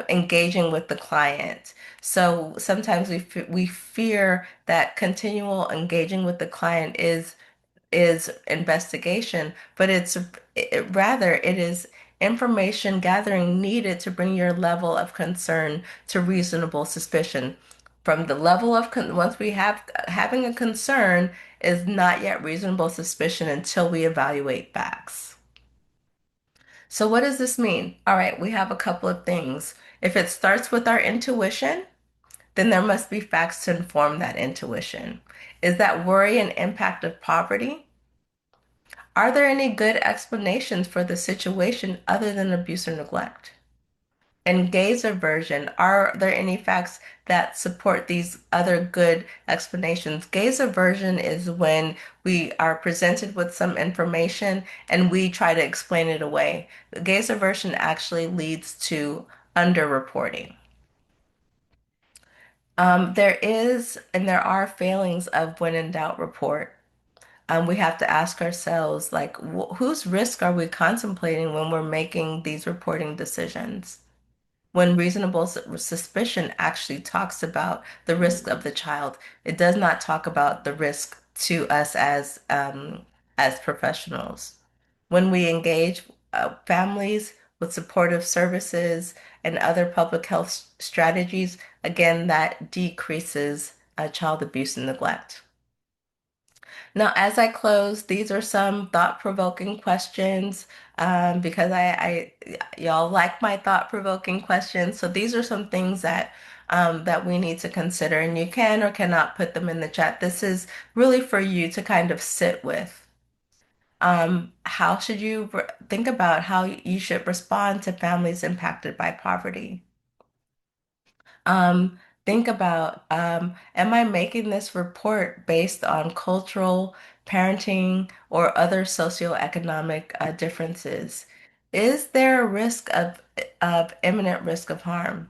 engaging with the client. So sometimes we fear that continual engaging with the client is investigation, but rather it is information gathering needed to bring your level of concern to reasonable suspicion. From the level of once we have having a concern is not yet reasonable suspicion until we evaluate facts. So what does this mean? All right, we have a couple of things. If it starts with our intuition, then there must be facts to inform that intuition. Is that worry an impact of poverty? Are there any good explanations for the situation other than abuse or neglect? And gaze aversion, are there any facts that support these other good explanations? Gaze aversion is when we are presented with some information and we try to explain it away. Gaze aversion actually leads to underreporting. There is and there are failings of when in doubt report. We have to ask ourselves, like, whose risk are we contemplating when we're making these reporting decisions? When reasonable suspicion actually talks about the risk of the child, it does not talk about the risk to us as professionals. When we engage families with supportive services and other public health strategies, again, that decreases child abuse and neglect. Now, as I close, these are some thought-provoking questions because y'all like my thought-provoking questions. So these are some things that we need to consider, and you can or cannot put them in the chat. This is really for you to kind of sit with. How should you think about how you should respond to families impacted by poverty? Um, think about, am I making this report based on cultural, parenting, or other socioeconomic differences? Is there a risk of imminent risk of harm?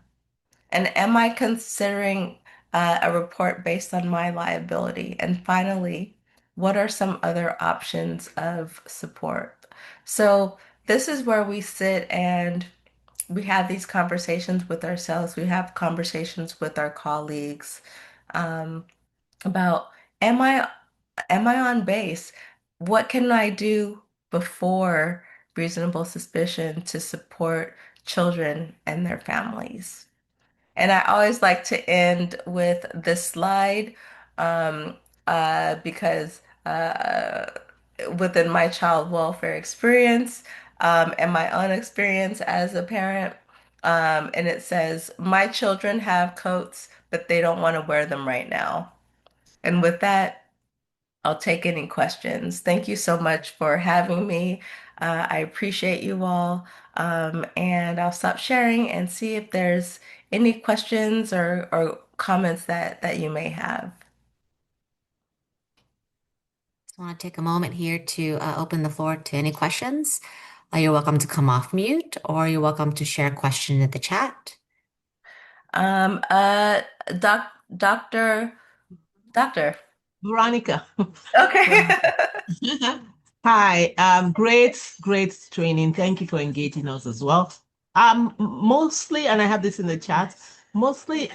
And am I considering a report based on my liability? And finally, what are some other options of support? So this is where we sit and we have these conversations with ourselves. We have conversations with our colleagues um, about am I am I on base? What can I do before reasonable suspicion to support children and their families? And I always like to end with this slide um, because within my child welfare experience and my own experience as a parent, and it says, my children have coats, but they don't want to wear them right now. And with that, I'll take any questions. Thank you so much for having me. I appreciate you all. And I'll stop sharing and see if there's any questions or comments that you may have. Just want to take a moment here to open the floor to any questions. You're welcome to come off mute or you're welcome to share a question in the chat. Um, uh, doc, doctor, doctor. Veronica. Okay. Hi, great training. Thank you for engaging us as well. Mostly, and I have this in the chat, mostly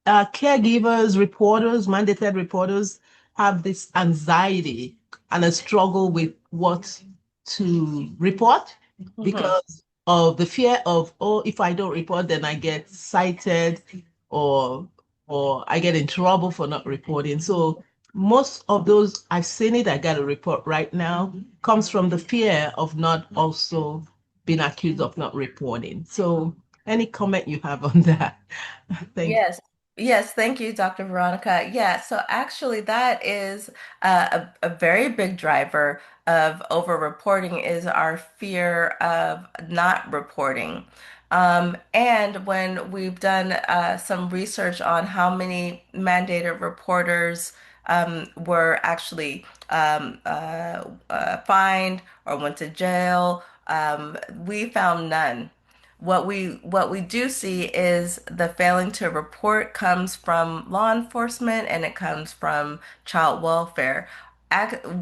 caregivers, reporters, mandated reporters have this anxiety and a struggle with what to report Mhm. because of the fear of, oh, if I don't report, then I get cited or or I get in trouble for not reporting. So most of those I've seen it, I got a report right now, comes from the fear of not also being accused of not reporting. So any comment you have on that? Thank you. Yes. Yes, thank you, Dr. Veronica. Yeah, so actually that is a very big driver of over-reporting is our fear of not reporting. And when we've done some research on how many mandated reporters were actually fined or went to jail, we found none. What we do see is the failing to report comes from law enforcement and it comes from child welfare.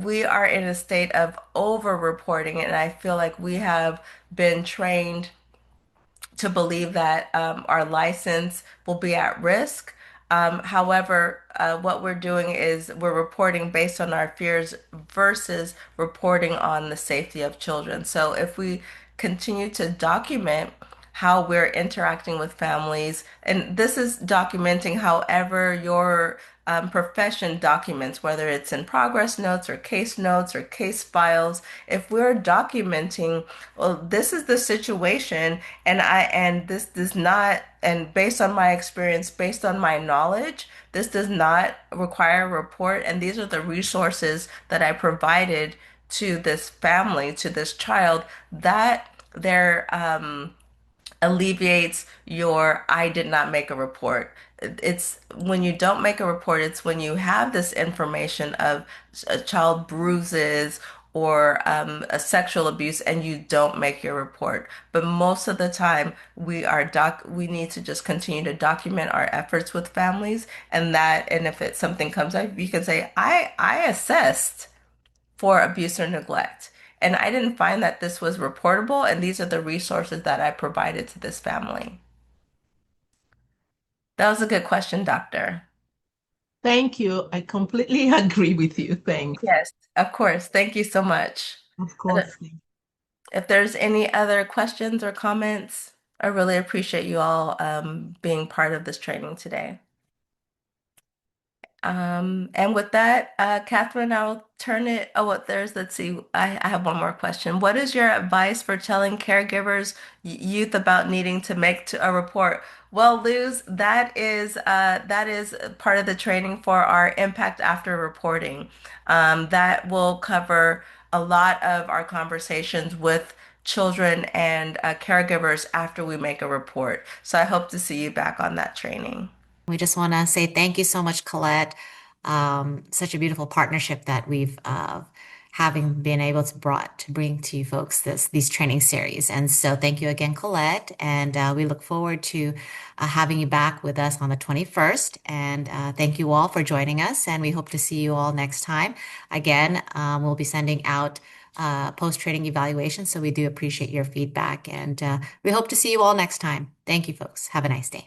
We are in a state of over-reporting, and I feel like we have been trained to believe that our license will be at risk. However, what we're doing is we're reporting based on our fears versus reporting on the safety of children. So if we continue to document how we're interacting with families. And this is documenting however your profession documents, whether it's in progress notes or case files. If we're documenting, well, this is the situation, and this does not, and based on my experience, based on my knowledge, this does not require a report, and these are the resources that I provided to this family, to this child, that they're alleviates your I did not make a report. It's when you don't make a report, it's when you have this information of a child bruises or a sexual abuse and you don't make your report. But most of the time, we need to just continue to document our efforts with families, and if it's something comes up, you can say, I assessed for abuse or neglect. And I didn't find that this was reportable, and these are the resources that I provided to this family. That was a good question, Doctor. Thank you. I completely agree with you. Thanks. Yes, of course. Thank you so much. Of And course. if there's any other questions or comments, I really appreciate you all being part of this training today. And with that, Catherine, I'll turn it. Oh, what there's, let's see, I have one more question. What is your advice for telling caregivers, youth about needing to make a report? Well, Luz, that is part of the training for our impact after reporting. That will cover a lot of our conversations with children and caregivers after we make a report. So I hope to see you back on that training. We just want to say thank you so much, Colette. Such a beautiful partnership that we've having been able to bring to you folks these training series. And so thank you again, Colette. And we look forward to having you back with us on the 21st. And thank you all for joining us. And we hope to see you all next time. Again, we'll be sending out post-training evaluations. So we do appreciate your feedback. And we hope to see you all next time. Thank you, folks. Have a nice day.